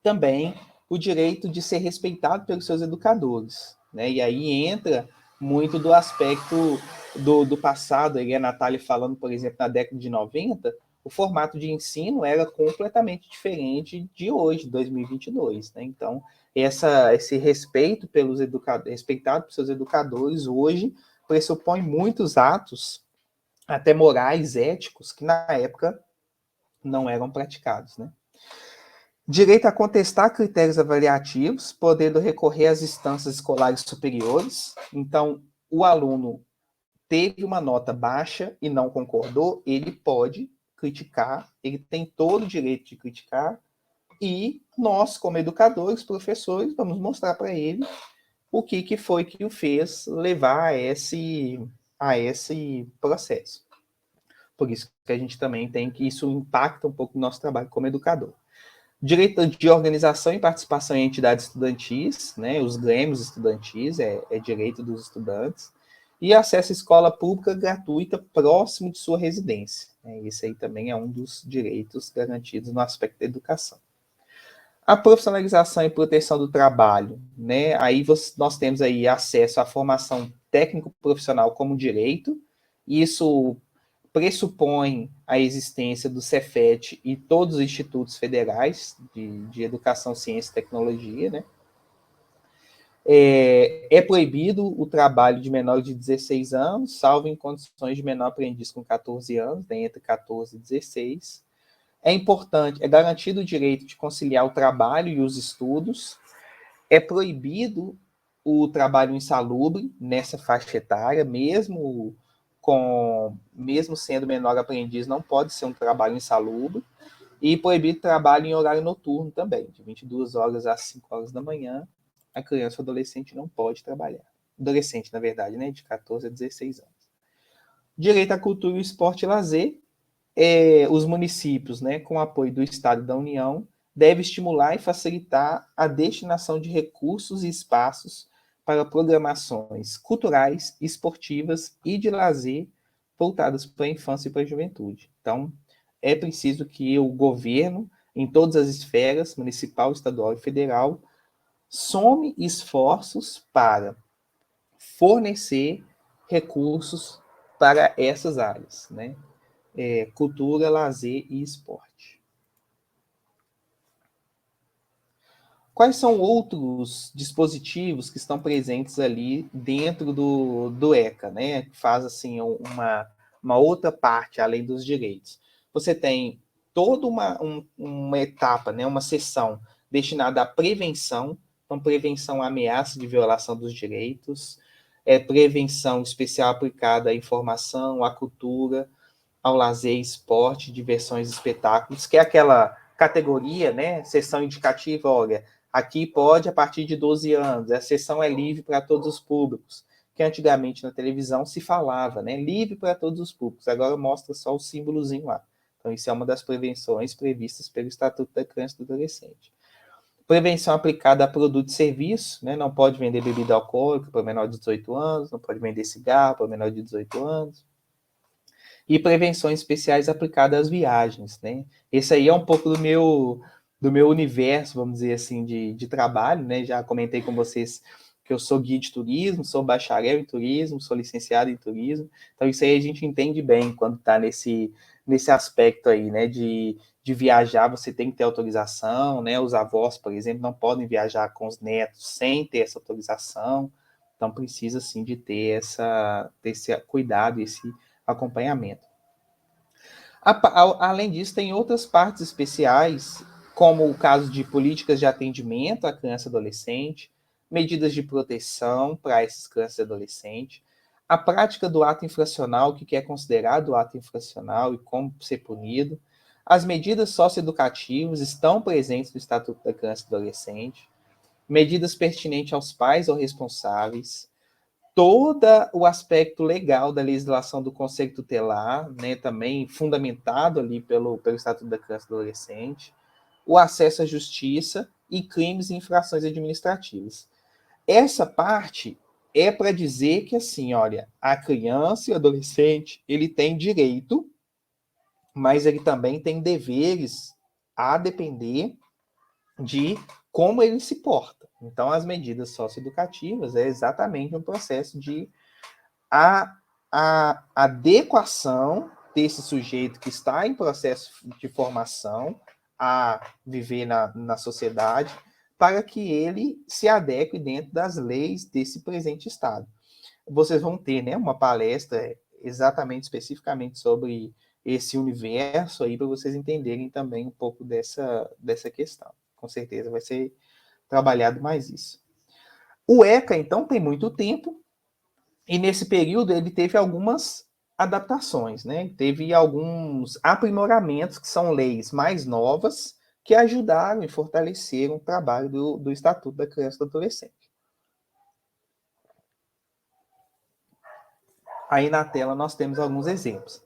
Também o direito de ser respeitado pelos seus educadores, né? E aí entra muito do aspecto do passado, aí a Natália falando, por exemplo, na década de 90, o formato de ensino era completamente diferente de hoje, 2022, né? Então, esse respeito pelos educadores, respeitado pelos seus educadores, hoje pressupõe muitos atos, até morais, éticos, que na época não eram praticados, né? Direito a contestar critérios avaliativos, podendo recorrer às instâncias escolares superiores. Então, o aluno teve uma nota baixa e não concordou, ele pode criticar, ele tem todo o direito de criticar, e nós, como educadores, professores, vamos mostrar para ele o que foi que o fez levar a esse processo. Por isso que a gente também tem que isso impacta um pouco o nosso trabalho como educador. Direito de organização e participação em entidades estudantis, né, os grêmios estudantis, é direito dos estudantes, e acesso à escola pública gratuita próximo de sua residência. Esse aí também é um dos direitos garantidos no aspecto da educação. A profissionalização e proteção do trabalho, né, aí nós temos aí acesso à formação técnico-profissional como direito, isso pressupõe a existência do Cefet e todos os institutos federais de educação, ciência e tecnologia, né? É proibido o trabalho de menores de 16 anos, salvo em condições de menor aprendiz com 14 anos, né, entre 14 e 16. É importante, é garantido o direito de conciliar o trabalho e os estudos. É proibido o trabalho insalubre nessa faixa etária, mesmo sendo menor aprendiz, não pode ser um trabalho insalubre. E proibido trabalho em horário noturno também, de 22 horas às 5 horas da manhã. A criança ou adolescente não pode trabalhar. Adolescente, na verdade, né, de 14 a 16 anos. Direito à cultura, esporte e lazer. Os municípios, né, com apoio do Estado e da União, devem estimular e facilitar a destinação de recursos e espaços para programações culturais, esportivas e de lazer voltadas para a infância e para a juventude. Então, é preciso que o governo, em todas as esferas, municipal, estadual e federal, some esforços para fornecer recursos para essas áreas, né? Cultura, lazer e esporte. Quais são outros dispositivos que estão presentes ali dentro do ECA, né? Que faz assim uma outra parte além dos direitos. Você tem toda uma etapa, né? Uma seção destinada à prevenção, então prevenção à ameaça de violação dos direitos, prevenção especial aplicada à informação, à cultura, ao lazer, esporte, diversões e espetáculos, que é aquela categoria, né? Seção indicativa, olha, aqui pode a partir de 12 anos, a sessão é livre para todos os públicos, que antigamente na televisão se falava, né? Livre para todos os públicos, agora mostra só o símbolozinho lá. Então, isso é uma das prevenções previstas pelo Estatuto da Criança e do Adolescente. Prevenção aplicada a produto e serviço, né? Não pode vender bebida alcoólica para menor de 18 anos, não pode vender cigarro para menor de 18 anos. E prevenções especiais aplicadas às viagens, né? Esse aí é um pouco do meu universo, vamos dizer assim, de trabalho, né? Já comentei com vocês que eu sou guia de turismo, sou bacharel em turismo, sou licenciado em turismo, então isso aí a gente entende bem quando está nesse aspecto aí, né? De viajar, você tem que ter autorização, né? Os avós, por exemplo, não podem viajar com os netos sem ter essa autorização, então precisa, sim, de ter esse cuidado, esse acompanhamento. Além disso, tem outras partes especiais, como o caso de políticas de atendimento à criança e adolescente, medidas de proteção para essas crianças e adolescentes, a prática do ato infracional, o que é considerado ato infracional e como ser punido, as medidas socioeducativas estão presentes no Estatuto da Criança e do Adolescente, medidas pertinentes aos pais ou responsáveis, todo o aspecto legal da legislação do Conselho Tutelar, né, também fundamentado ali pelo Estatuto da Criança e do Adolescente, o acesso à justiça e crimes e infrações administrativas. Essa parte é para dizer que, assim, olha, a criança e o adolescente, ele tem direito, mas ele também tem deveres a depender de como ele se porta. Então, as medidas socioeducativas é exatamente um processo de a adequação desse sujeito que está em processo de formação a viver na sociedade, para que ele se adeque dentro das leis desse presente Estado. Vocês vão ter, né, uma palestra exatamente, especificamente sobre esse universo aí, para vocês entenderem também um pouco dessa questão. Com certeza vai ser trabalhado mais isso. O ECA, então, tem muito tempo, e nesse período ele teve algumas adaptações, né? Teve alguns aprimoramentos, que são leis mais novas, que ajudaram e fortaleceram o trabalho do Estatuto da Criança e do Adolescente. Aí na tela nós temos alguns exemplos.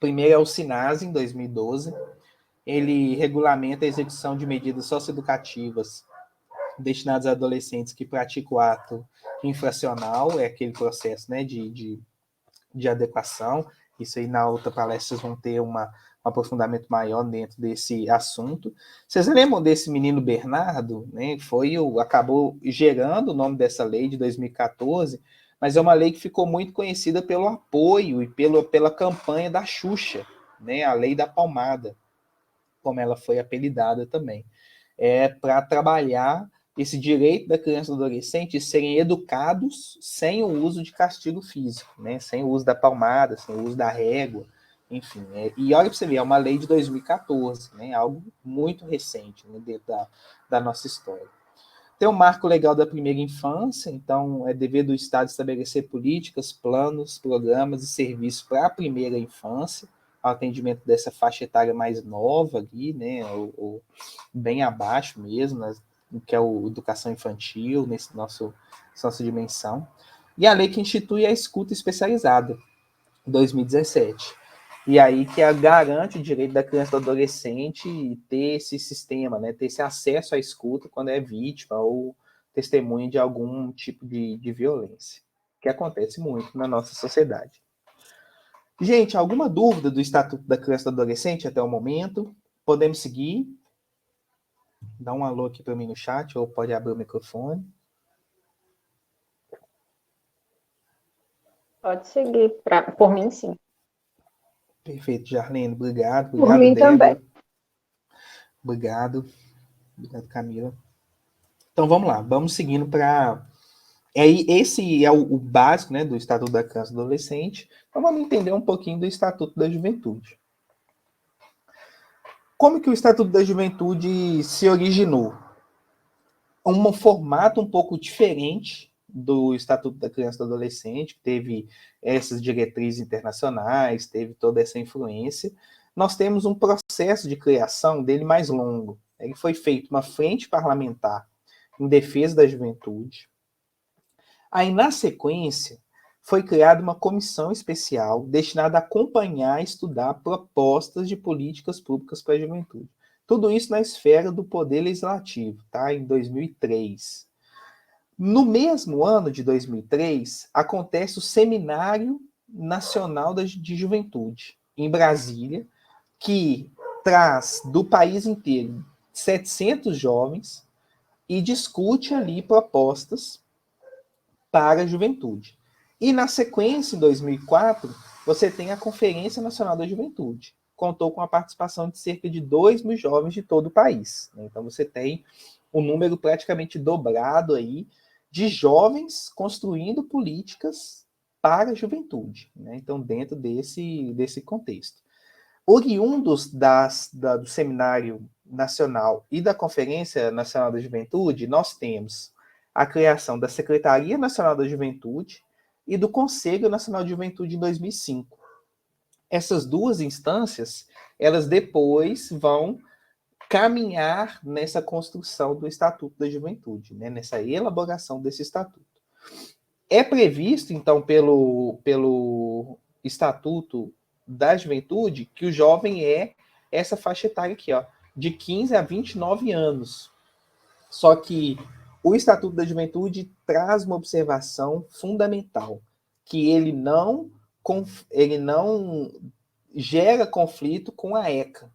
primeiro é o SINASE, em 2012. Ele regulamenta a execução de medidas socioeducativas destinadas a adolescentes que praticam o ato infracional, é aquele processo, né, de adequação. Isso aí na outra palestra vocês vão ter um aprofundamento maior dentro desse assunto. Vocês lembram desse menino Bernardo? Né? Acabou gerando o nome dessa lei de 2014, mas é uma lei que ficou muito conhecida pelo apoio e pela campanha da Xuxa, né? A Lei da Palmada, como ela foi apelidada também. Para trabalhar esse direito da criança e do adolescente de serem educados sem o uso de castigo físico, né? Sem o uso da palmada, sem o uso da régua, enfim. E olha para você ver, é uma lei de 2014, né? Algo muito recente, né? Dentro da nossa história. Tem o marco legal da primeira infância, então é dever do Estado estabelecer políticas, planos, programas e serviços para a primeira infância, ao atendimento dessa faixa etária mais nova ali, né? Ou bem abaixo mesmo, né? Que é o educação infantil, nessa nossa dimensão. E a lei que institui a escuta especializada, em 2017. E aí que garante o direito da criança e do adolescente ter esse sistema, né, ter esse acesso à escuta quando é vítima ou testemunha de algum tipo de violência, que acontece muito na nossa sociedade. Gente, alguma dúvida do Estatuto da Criança e do Adolescente até o momento? Podemos seguir? Dá um alô aqui para mim no chat, ou pode abrir o microfone. Pode seguir, por mim, sim. Perfeito, Jarlene, obrigado. Por mim Débora. também. Obrigado, Camila. Então vamos lá, vamos seguindo para... Esse é o básico, né, do Estatuto da Criança e do Adolescente. Então vamos entender um pouquinho do Estatuto da Juventude. Como que o Estatuto da Juventude se originou? Um formato um pouco diferente do Estatuto da Criança e do Adolescente, que teve essas diretrizes internacionais, teve toda essa influência. Nós temos um processo de criação dele mais longo. Ele foi feito uma frente parlamentar em defesa da juventude. Aí, na sequência, foi criada uma comissão especial destinada a acompanhar e estudar propostas de políticas públicas para a juventude. Tudo isso na esfera do Poder Legislativo, tá? Em 2003. No mesmo ano de 2003, acontece o Seminário Nacional de Juventude, em Brasília, que traz do país inteiro 700 jovens e discute ali propostas para a juventude. E na sequência, em 2004, você tem a Conferência Nacional da Juventude. Contou com a participação de cerca de 2.000 jovens de todo o país. Então você tem um número praticamente dobrado aí de jovens construindo políticas para a juventude, né? Então, dentro desse contexto. Oriundos do Seminário Nacional e da Conferência Nacional da Juventude, nós temos a criação da Secretaria Nacional da Juventude e do Conselho Nacional de Juventude em 2005. Essas duas instâncias, elas depois vão caminhar nessa construção do Estatuto da Juventude, né? Nessa elaboração desse Estatuto. É previsto, então, pelo Estatuto da Juventude, que o jovem é essa faixa etária aqui, ó, de 15 a 29 anos. Só que o Estatuto da Juventude traz uma observação fundamental, que ele não gera conflito com a ECA,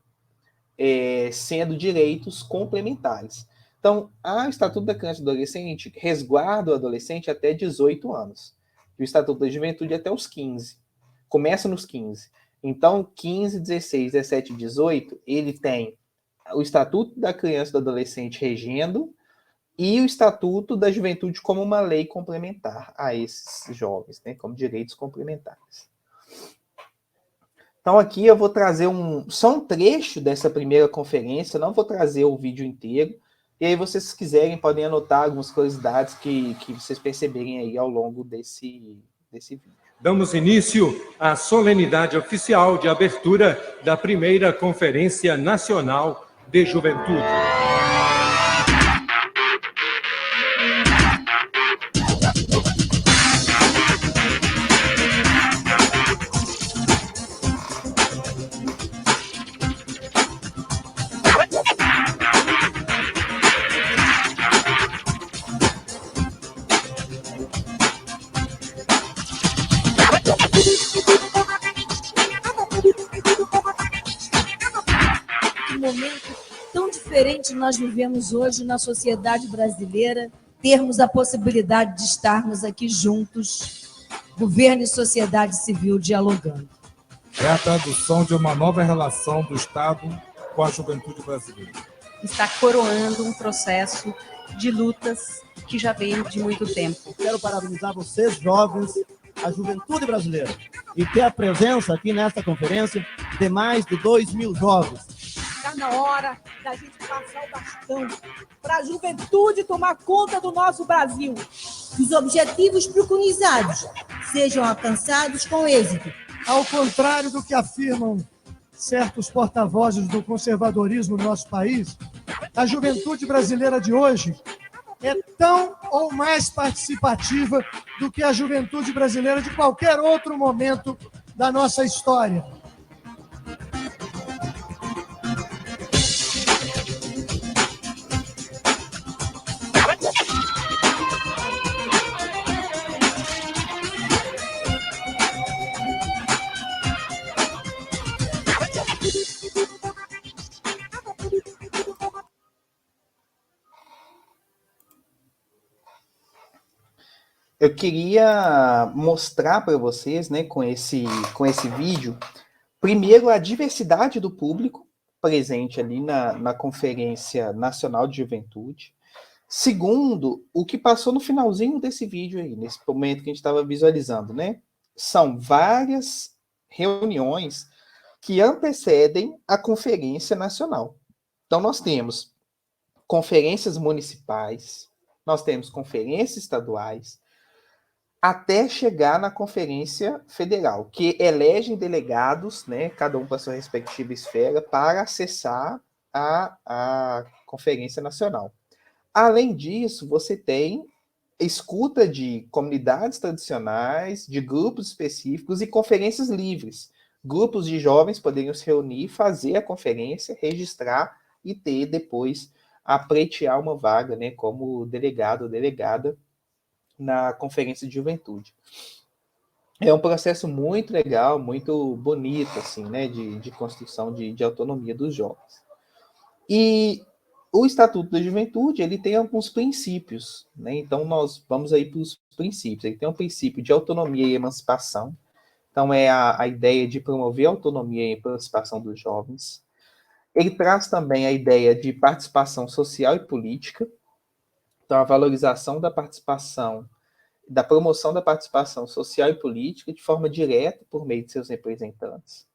sendo direitos complementares. Então, o Estatuto da Criança e do Adolescente resguarda o adolescente até 18 anos. E o Estatuto da Juventude até os 15. Começa nos 15. Então, 15, 16, 17 e 18, ele tem o Estatuto da Criança e do Adolescente regendo e o Estatuto da Juventude como uma lei complementar a esses jovens, né, como direitos complementares. Então, aqui eu vou trazer só um trecho dessa primeira conferência, não vou trazer o vídeo inteiro, e aí vocês, se quiserem, podem anotar algumas curiosidades que vocês perceberem aí ao longo desse vídeo. Damos início à solenidade oficial de abertura da primeira Conferência Nacional de Juventude. diferente nós vivemos hoje na sociedade brasileira, termos a possibilidade de estarmos aqui juntos, governo e sociedade civil dialogando. É a tradução de uma nova relação do Estado com a juventude brasileira. Está coroando um processo de lutas que já vem de muito tempo. Quero parabenizar vocês, jovens, a juventude brasileira, e ter a presença aqui nesta conferência de mais de 2.000 jovens. Está na hora da gente passar o bastão para a juventude tomar conta do nosso Brasil. Os objetivos preconizados sejam alcançados com êxito. Ao contrário do que afirmam certos porta-vozes do conservadorismo no nosso país, a juventude brasileira de hoje é tão ou mais participativa do que a juventude brasileira de qualquer outro momento da nossa história. Eu queria mostrar para vocês, né, com esse vídeo, primeiro, a diversidade do público presente ali na Conferência Nacional de Juventude. Segundo, o que passou no finalzinho desse vídeo aí, nesse momento que a gente estava visualizando, né? São várias reuniões que antecedem a Conferência Nacional. Então, nós temos conferências municipais, nós temos conferências estaduais, até chegar na Conferência Federal, que elegem delegados, né, cada um para sua respectiva esfera, para acessar a Conferência Nacional. Além disso, você tem escuta de comunidades tradicionais, de grupos específicos e conferências livres. Grupos de jovens poderiam se reunir, fazer a conferência, registrar e ter depois a pleitear uma vaga, né, como delegado ou delegada na Conferência de Juventude. É um processo muito legal, muito bonito, assim, né, de construção de autonomia dos jovens. E o Estatuto da Juventude, ele tem alguns princípios, né, então nós vamos aí para os princípios. Ele tem um princípio de autonomia e emancipação, então é a ideia de promover a autonomia e a emancipação dos jovens. Ele traz também a ideia de participação social e política, então, a valorização da participação, da promoção da participação social e política de forma direta por meio de seus representantes.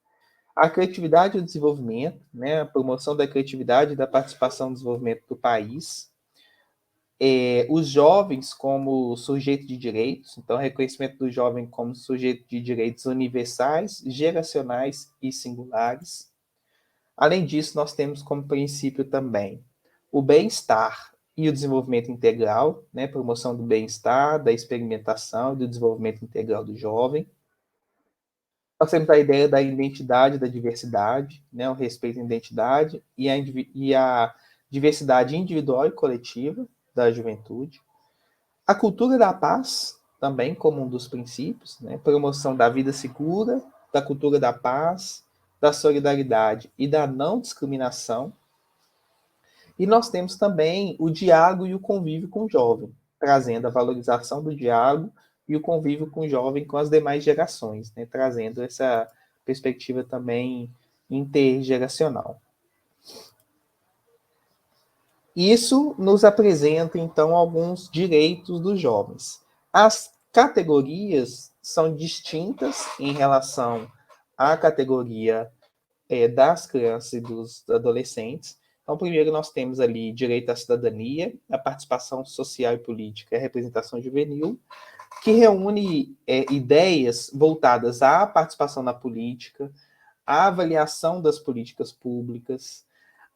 A criatividade e o desenvolvimento, né, a promoção da criatividade e da participação no desenvolvimento do país. Os jovens como sujeito de direitos, então, o reconhecimento do jovem como sujeito de direitos universais, geracionais e singulares. Além disso, nós temos como princípio também o bem-estar e o desenvolvimento integral, né, promoção do bem-estar, da experimentação e do desenvolvimento integral do jovem. Nós temos a ideia da identidade e da diversidade, né, o respeito à identidade e a diversidade individual e coletiva da juventude. A cultura da paz, também como um dos princípios, né, promoção da vida segura, da cultura da paz, da solidariedade e da não discriminação. E nós temos também o diálogo e o convívio com o jovem, trazendo a valorização do diálogo e o convívio com o jovem com as demais gerações, né, trazendo essa perspectiva também intergeracional. Isso nos apresenta, então, alguns direitos dos jovens. As categorias são distintas em relação à categoria das crianças e dos adolescentes. Então, primeiro nós temos ali direito à cidadania, a participação social e política, a representação juvenil, que reúne ideias voltadas à participação na política, à avaliação das políticas públicas,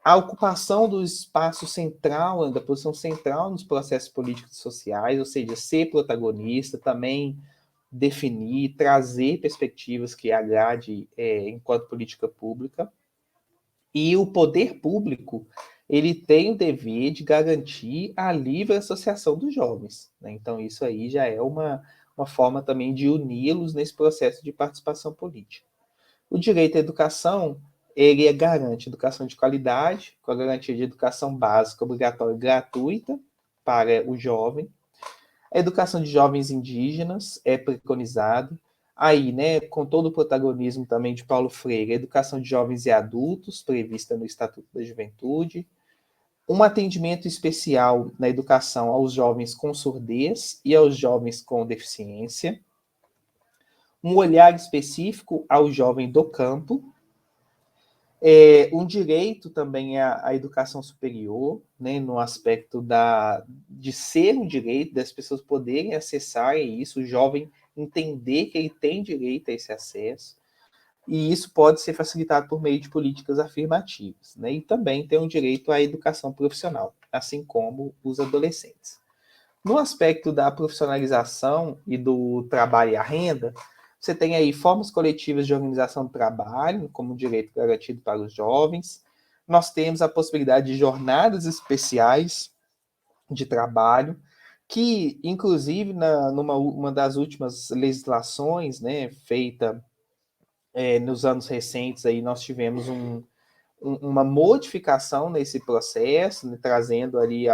à ocupação do espaço central, da posição central nos processos políticos e sociais, ou seja, ser protagonista, também definir, trazer perspectivas que agrade enquanto política pública. E o poder público, ele tem o dever de garantir a livre associação dos jovens, né? Então, isso aí já é uma forma também de uni-los nesse processo de participação política. O direito à educação ele garante educação de qualidade, com a garantia de educação básica obrigatória e gratuita para o jovem. A educação de jovens indígenas é preconizada. Aí, né, com todo o protagonismo também de Paulo Freire, a educação de jovens e adultos, prevista no Estatuto da Juventude. Um atendimento especial na educação aos jovens com surdez e aos jovens com deficiência. Um olhar específico ao jovem do campo. Um direito também à educação superior, né, no aspecto de ser um direito, das pessoas poderem acessar isso, o jovem entender que ele tem direito a esse acesso, e isso pode ser facilitado por meio de políticas afirmativas, né, e também tem um direito à educação profissional, assim como os adolescentes. No aspecto da profissionalização e do trabalho e a renda, você tem aí formas coletivas de organização do trabalho, como um direito garantido para os jovens. Nós temos a possibilidade de jornadas especiais de trabalho, que, inclusive, numa das últimas legislações, né, feita nos anos recentes, aí nós tivemos uma modificação nesse processo, né, trazendo ali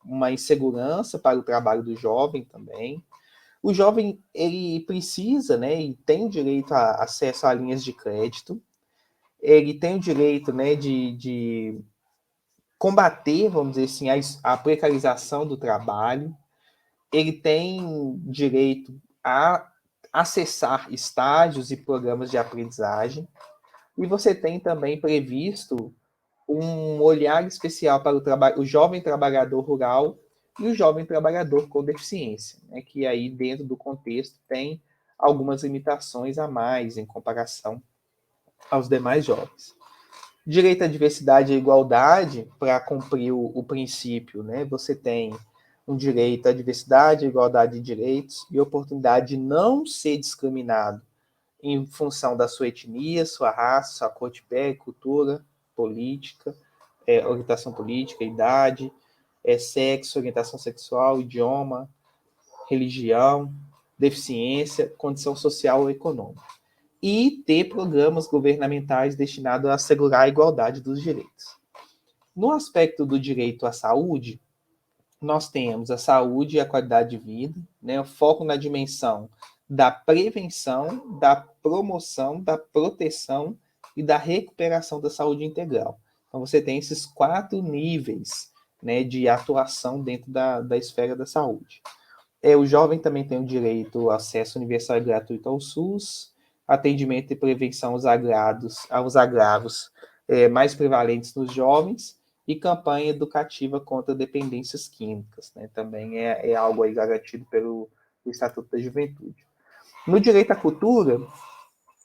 uma insegurança para o trabalho do jovem também. O jovem, ele precisa, né, e tem o direito a acesso a linhas de crédito, ele tem o direito, né, de combater, vamos dizer assim, a precarização do trabalho, ele tem direito a acessar estágios e programas de aprendizagem, e você tem também previsto um olhar especial para o jovem trabalhador rural e o jovem trabalhador com deficiência, né, que aí dentro do contexto tem algumas limitações a mais em comparação aos demais jovens. Direito à diversidade e à igualdade, para cumprir o princípio, né, você tem um direito à diversidade, à igualdade de direitos e oportunidade de não ser discriminado em função da sua etnia, sua raça, sua cor de pele, cultura, política, orientação política, idade, sexo, orientação sexual, idioma, religião, deficiência, condição social ou econômica. E ter programas governamentais destinados a assegurar a igualdade dos direitos. No aspecto do direito à saúde, nós temos a saúde e a qualidade de vida, né, o foco na dimensão da prevenção, da promoção, da proteção e da recuperação da saúde integral. Então, você tem esses 4 níveis, né, de atuação dentro da esfera da saúde. O jovem também tem o direito ao acesso universal e gratuito ao SUS, atendimento e prevenção aos agravos mais prevalentes nos jovens e campanha educativa contra dependências químicas, né? Também é algo aí garantido pelo Estatuto da Juventude. No direito à cultura,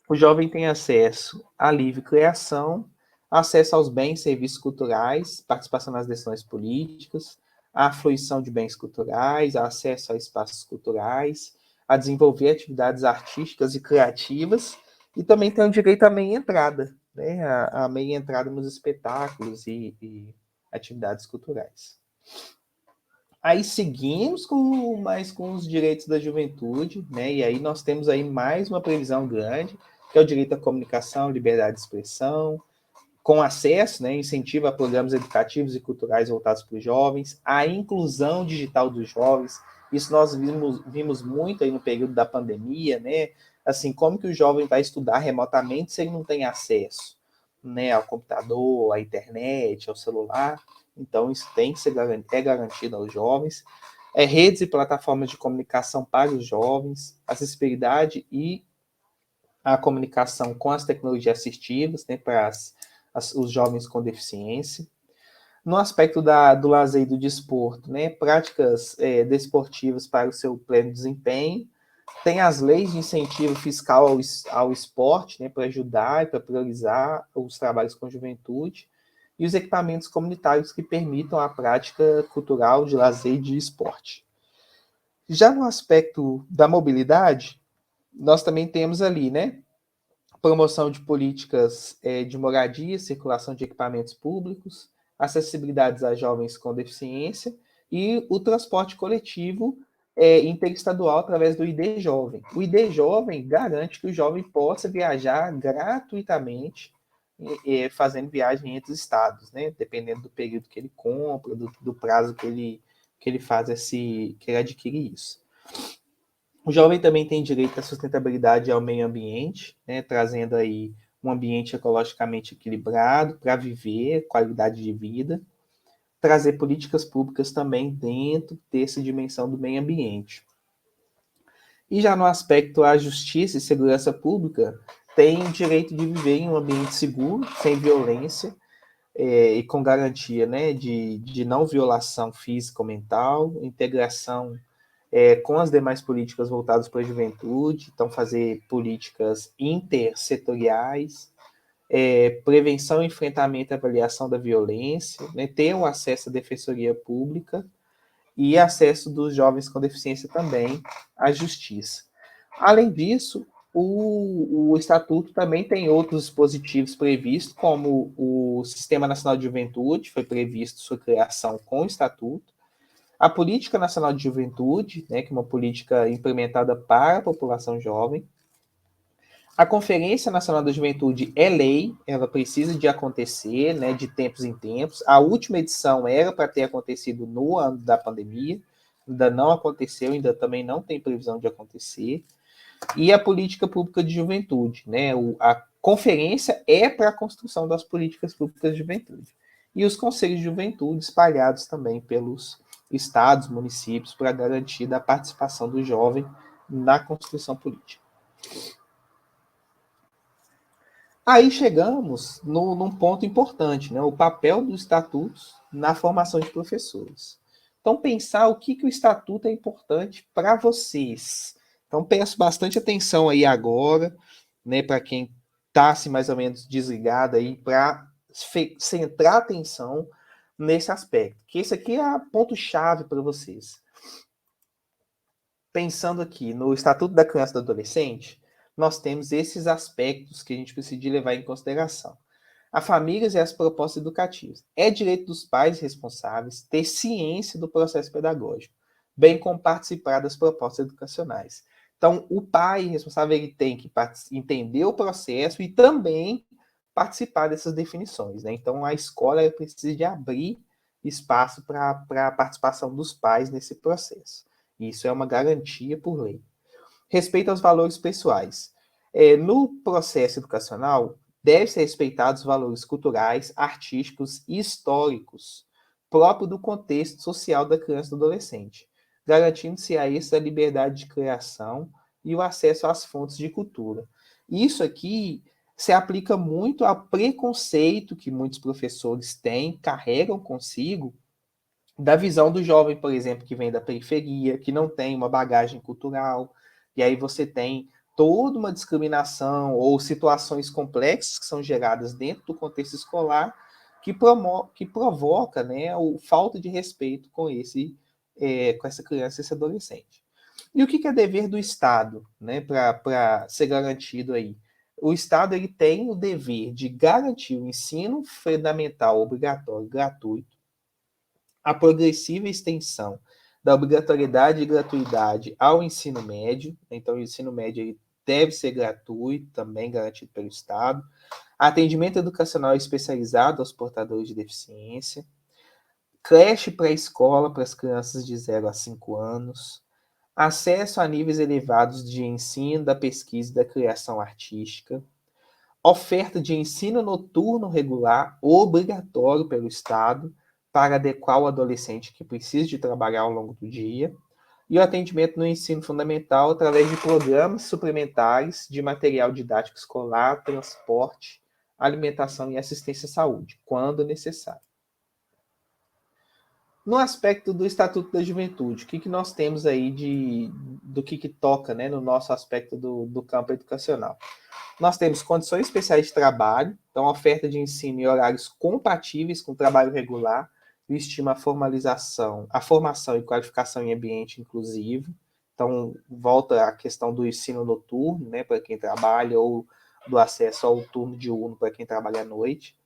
o jovem tem acesso à livre criação, acesso aos bens e serviços culturais, participação nas decisões políticas, a fruição de bens culturais, acesso a espaços culturais, a desenvolver atividades artísticas e criativas, e também tem o direito à meia entrada, né, a meia entrada nos espetáculos e atividades culturais. Aí seguimos com os direitos da juventude, né, e aí nós temos aí mais uma previsão grande, que é o direito à comunicação, liberdade de expressão, com acesso, né, incentivo a programas educativos e culturais voltados para os jovens, a inclusão digital dos jovens. Isso nós vimos muito aí no período da pandemia, né, assim, como que o jovem vai estudar remotamente se ele não tem acesso, né, ao computador, à internet, ao celular. Então, isso tem que ser garantido aos jovens. Redes e plataformas de comunicação para os jovens, acessibilidade e a comunicação com as tecnologias assistivas, né, para os jovens com deficiência. No aspecto do lazer e do desporto, né, práticas desportivas para o seu pleno desempenho. Tem as leis de incentivo fiscal ao esporte, né, para ajudar e para priorizar os trabalhos com juventude. E os equipamentos comunitários que permitam a prática cultural de lazer e de esporte. Já no aspecto da mobilidade, nós também temos ali, né, promoção de políticas de moradia, circulação de equipamentos públicos, acessibilidades a jovens com deficiência e o transporte coletivo interestadual através do ID Jovem. O ID Jovem garante que o jovem possa viajar gratuitamente, fazendo viagem entre os estados, né? Dependendo do período que ele compra, do prazo que ele faz que ele adquire isso. O jovem também tem direito à sustentabilidade e ao meio ambiente, né? Trazendo aí um ambiente ecologicamente equilibrado para viver, qualidade de vida, trazer políticas públicas também dentro dessa dimensão do meio ambiente. E já no aspecto à justiça e segurança pública, tem direito de viver em um ambiente seguro, sem violência, e com garantia, né, de não violação física ou mental, integração com as demais políticas voltadas para a juventude, então fazer políticas intersetoriais, prevenção, enfrentamento e avaliação da violência, né, ter o acesso à defensoria pública e acesso dos jovens com deficiência também à justiça. Além disso, o Estatuto também tem outros dispositivos previstos, como o Sistema Nacional de Juventude, foi previsto sua criação com o Estatuto, a Política Nacional de Juventude, né, que é uma política implementada para a população jovem, a Conferência Nacional da Juventude é lei, ela precisa de acontecer, né, de tempos em tempos. A última edição era para ter acontecido no ano da pandemia, ainda não aconteceu, ainda também não tem previsão de acontecer. E a Política Pública de Juventude, né, a conferência é para a construção das políticas públicas de juventude. E os conselhos de juventude espalhados também pelos estados, municípios, para garantir a participação do jovem na construção política. Aí chegamos num ponto importante, né? O papel dos estatutos na formação de professores. Então, pensar o que o estatuto é importante para vocês. Então, peço bastante atenção aí agora, né, para quem está assim, mais ou menos desligado aí, para centrar atenção nesse aspecto, que esse aqui é o ponto-chave para vocês. Pensando aqui no Estatuto da Criança e do Adolescente, nós temos esses aspectos que a gente precisa de levar em consideração. A família e as propostas educativas. É direito dos pais responsáveis ter ciência do processo pedagógico, bem como participar das propostas educacionais. Então, o pai responsável ele tem que entender o processo e também participar dessas definições, né? Então, a escola precisa de abrir espaço para a participação dos pais nesse processo. Isso é uma garantia por lei. Respeito aos valores pessoais. No processo educacional, devem ser respeitados os valores culturais, artísticos e históricos próprios do contexto social da criança e do adolescente, garantindo-se a isso a liberdade de criação e o acesso às fontes de cultura. Isso aqui se aplica muito ao preconceito que muitos professores têm, carregam consigo, da visão do jovem, por exemplo, que vem da periferia, que não tem uma bagagem cultural, e aí você tem toda uma discriminação ou situações complexas que são geradas dentro do contexto escolar que provoca, né, a falta de respeito com essa criança e esse adolescente. E o que é dever do Estado, né, para ser garantido aí? O Estado ele tem o dever de garantir o ensino fundamental obrigatório gratuito, a progressiva extensão da obrigatoriedade e gratuidade ao ensino médio. Então, o ensino médio ele deve ser gratuito, também garantido pelo Estado. Atendimento educacional especializado aos portadores de deficiência. Creche pré-escola para as crianças de 0 a 5 anos. Acesso a níveis elevados de ensino, da pesquisa e da criação artística. Oferta de ensino noturno regular, obrigatório pelo Estado, para adequar o adolescente que precisa de trabalhar ao longo do dia. E o atendimento no ensino fundamental através de programas suplementares de material didático escolar, transporte, alimentação e assistência à saúde, quando necessário. No aspecto do Estatuto da Juventude, o que nós temos aí do que toca, né, no nosso aspecto do campo educacional? Nós temos condições especiais de trabalho, então oferta de ensino e horários compatíveis com o trabalho regular, e estima a formação e qualificação em ambiente inclusivo. Então, volta a questão do ensino noturno, né, para quem trabalha, ou do acesso ao turno diurno para quem trabalha à noite.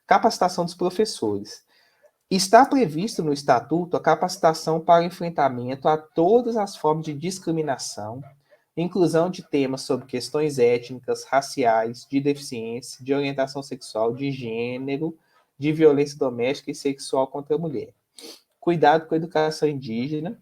Capacitação dos professores. Está previsto no Estatuto a capacitação para o enfrentamento a todas as formas de discriminação, inclusão de temas sobre questões étnicas, raciais, de deficiência, de orientação sexual, de gênero, de violência doméstica e sexual contra a mulher. Cuidado com a educação indígena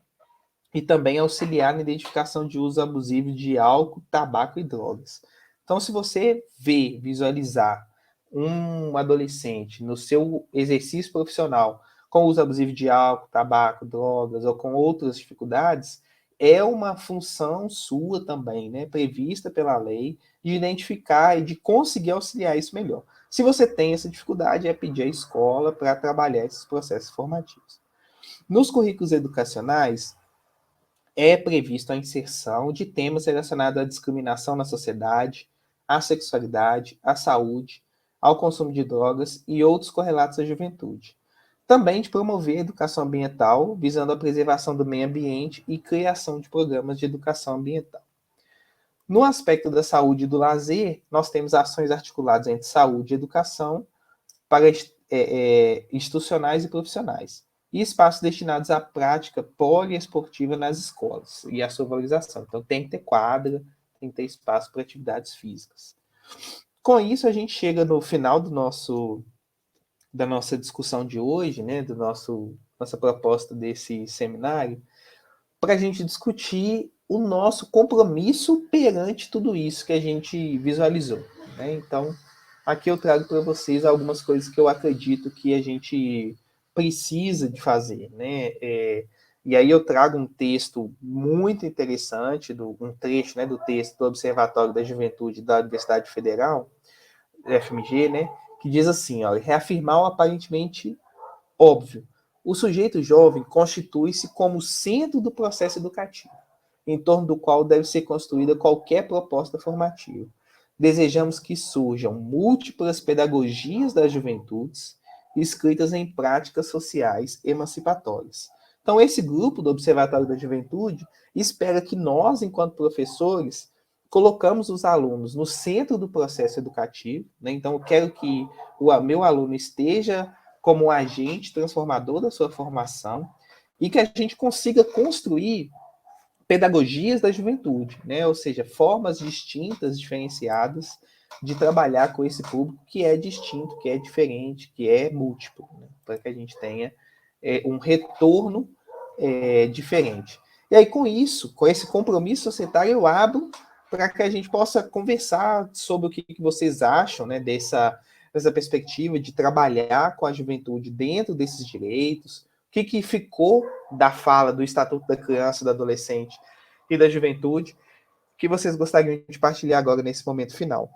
e também auxiliar na identificação de uso abusivo de álcool, tabaco e drogas. Então, se você visualizar um adolescente no seu exercício profissional com uso abusivo de álcool, tabaco, drogas ou com outras dificuldades, é uma função sua também, né, prevista pela lei, de identificar e de conseguir auxiliar isso melhor. Se você tem essa dificuldade, é pedir à escola para trabalhar esses processos formativos. Nos currículos educacionais, é prevista a inserção de temas relacionados à discriminação na sociedade, à sexualidade, à saúde, ao consumo de drogas e outros correlatos à juventude. Também de promover a educação ambiental, visando a preservação do meio ambiente e criação de programas de educação ambiental. No aspecto da saúde e do lazer, nós temos ações articuladas entre saúde e educação para institucionais e profissionais, e espaços destinados à prática poliesportiva nas escolas e à sua valorização. Então, tem que ter quadra, tem que ter espaço para atividades físicas. Com isso, a gente chega no final da nossa discussão de hoje, né, nossa proposta desse seminário, para a gente discutir o nosso compromisso perante tudo isso que a gente visualizou, né? Então, aqui eu trago para vocês algumas coisas que eu acredito que a gente precisa de fazer, né? E aí eu trago um texto muito interessante, um trecho, né, do texto do Observatório da Juventude da Universidade Federal, FMG, né, que diz assim, ó, reafirmar o aparentemente óbvio. O sujeito jovem constitui-se como centro do processo educativo, em torno do qual deve ser construída qualquer proposta formativa. Desejamos que surjam múltiplas pedagogias das juventudes, escritas em práticas sociais emancipatórias. Então, esse grupo do Observatório da Juventude espera que nós, enquanto professores, colocamos os alunos no centro do processo educativo, né? Então, eu quero que o meu aluno esteja como um agente transformador da sua formação e que a gente consiga construir pedagogias da juventude, né? Ou seja, formas distintas, diferenciadas de trabalhar com esse público que é distinto, que é diferente, que é múltiplo, né? Para que a gente tenha um retorno diferente. E aí, com isso, com esse compromisso societário, eu abro para que a gente possa conversar sobre o que vocês acham, né, dessa perspectiva de trabalhar com a juventude dentro desses direitos, o que ficou da fala do Estatuto da Criança, do Adolescente e da Juventude, que vocês gostariam de partilhar agora nesse momento final.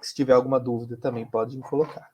Se tiver alguma dúvida, também pode me colocar.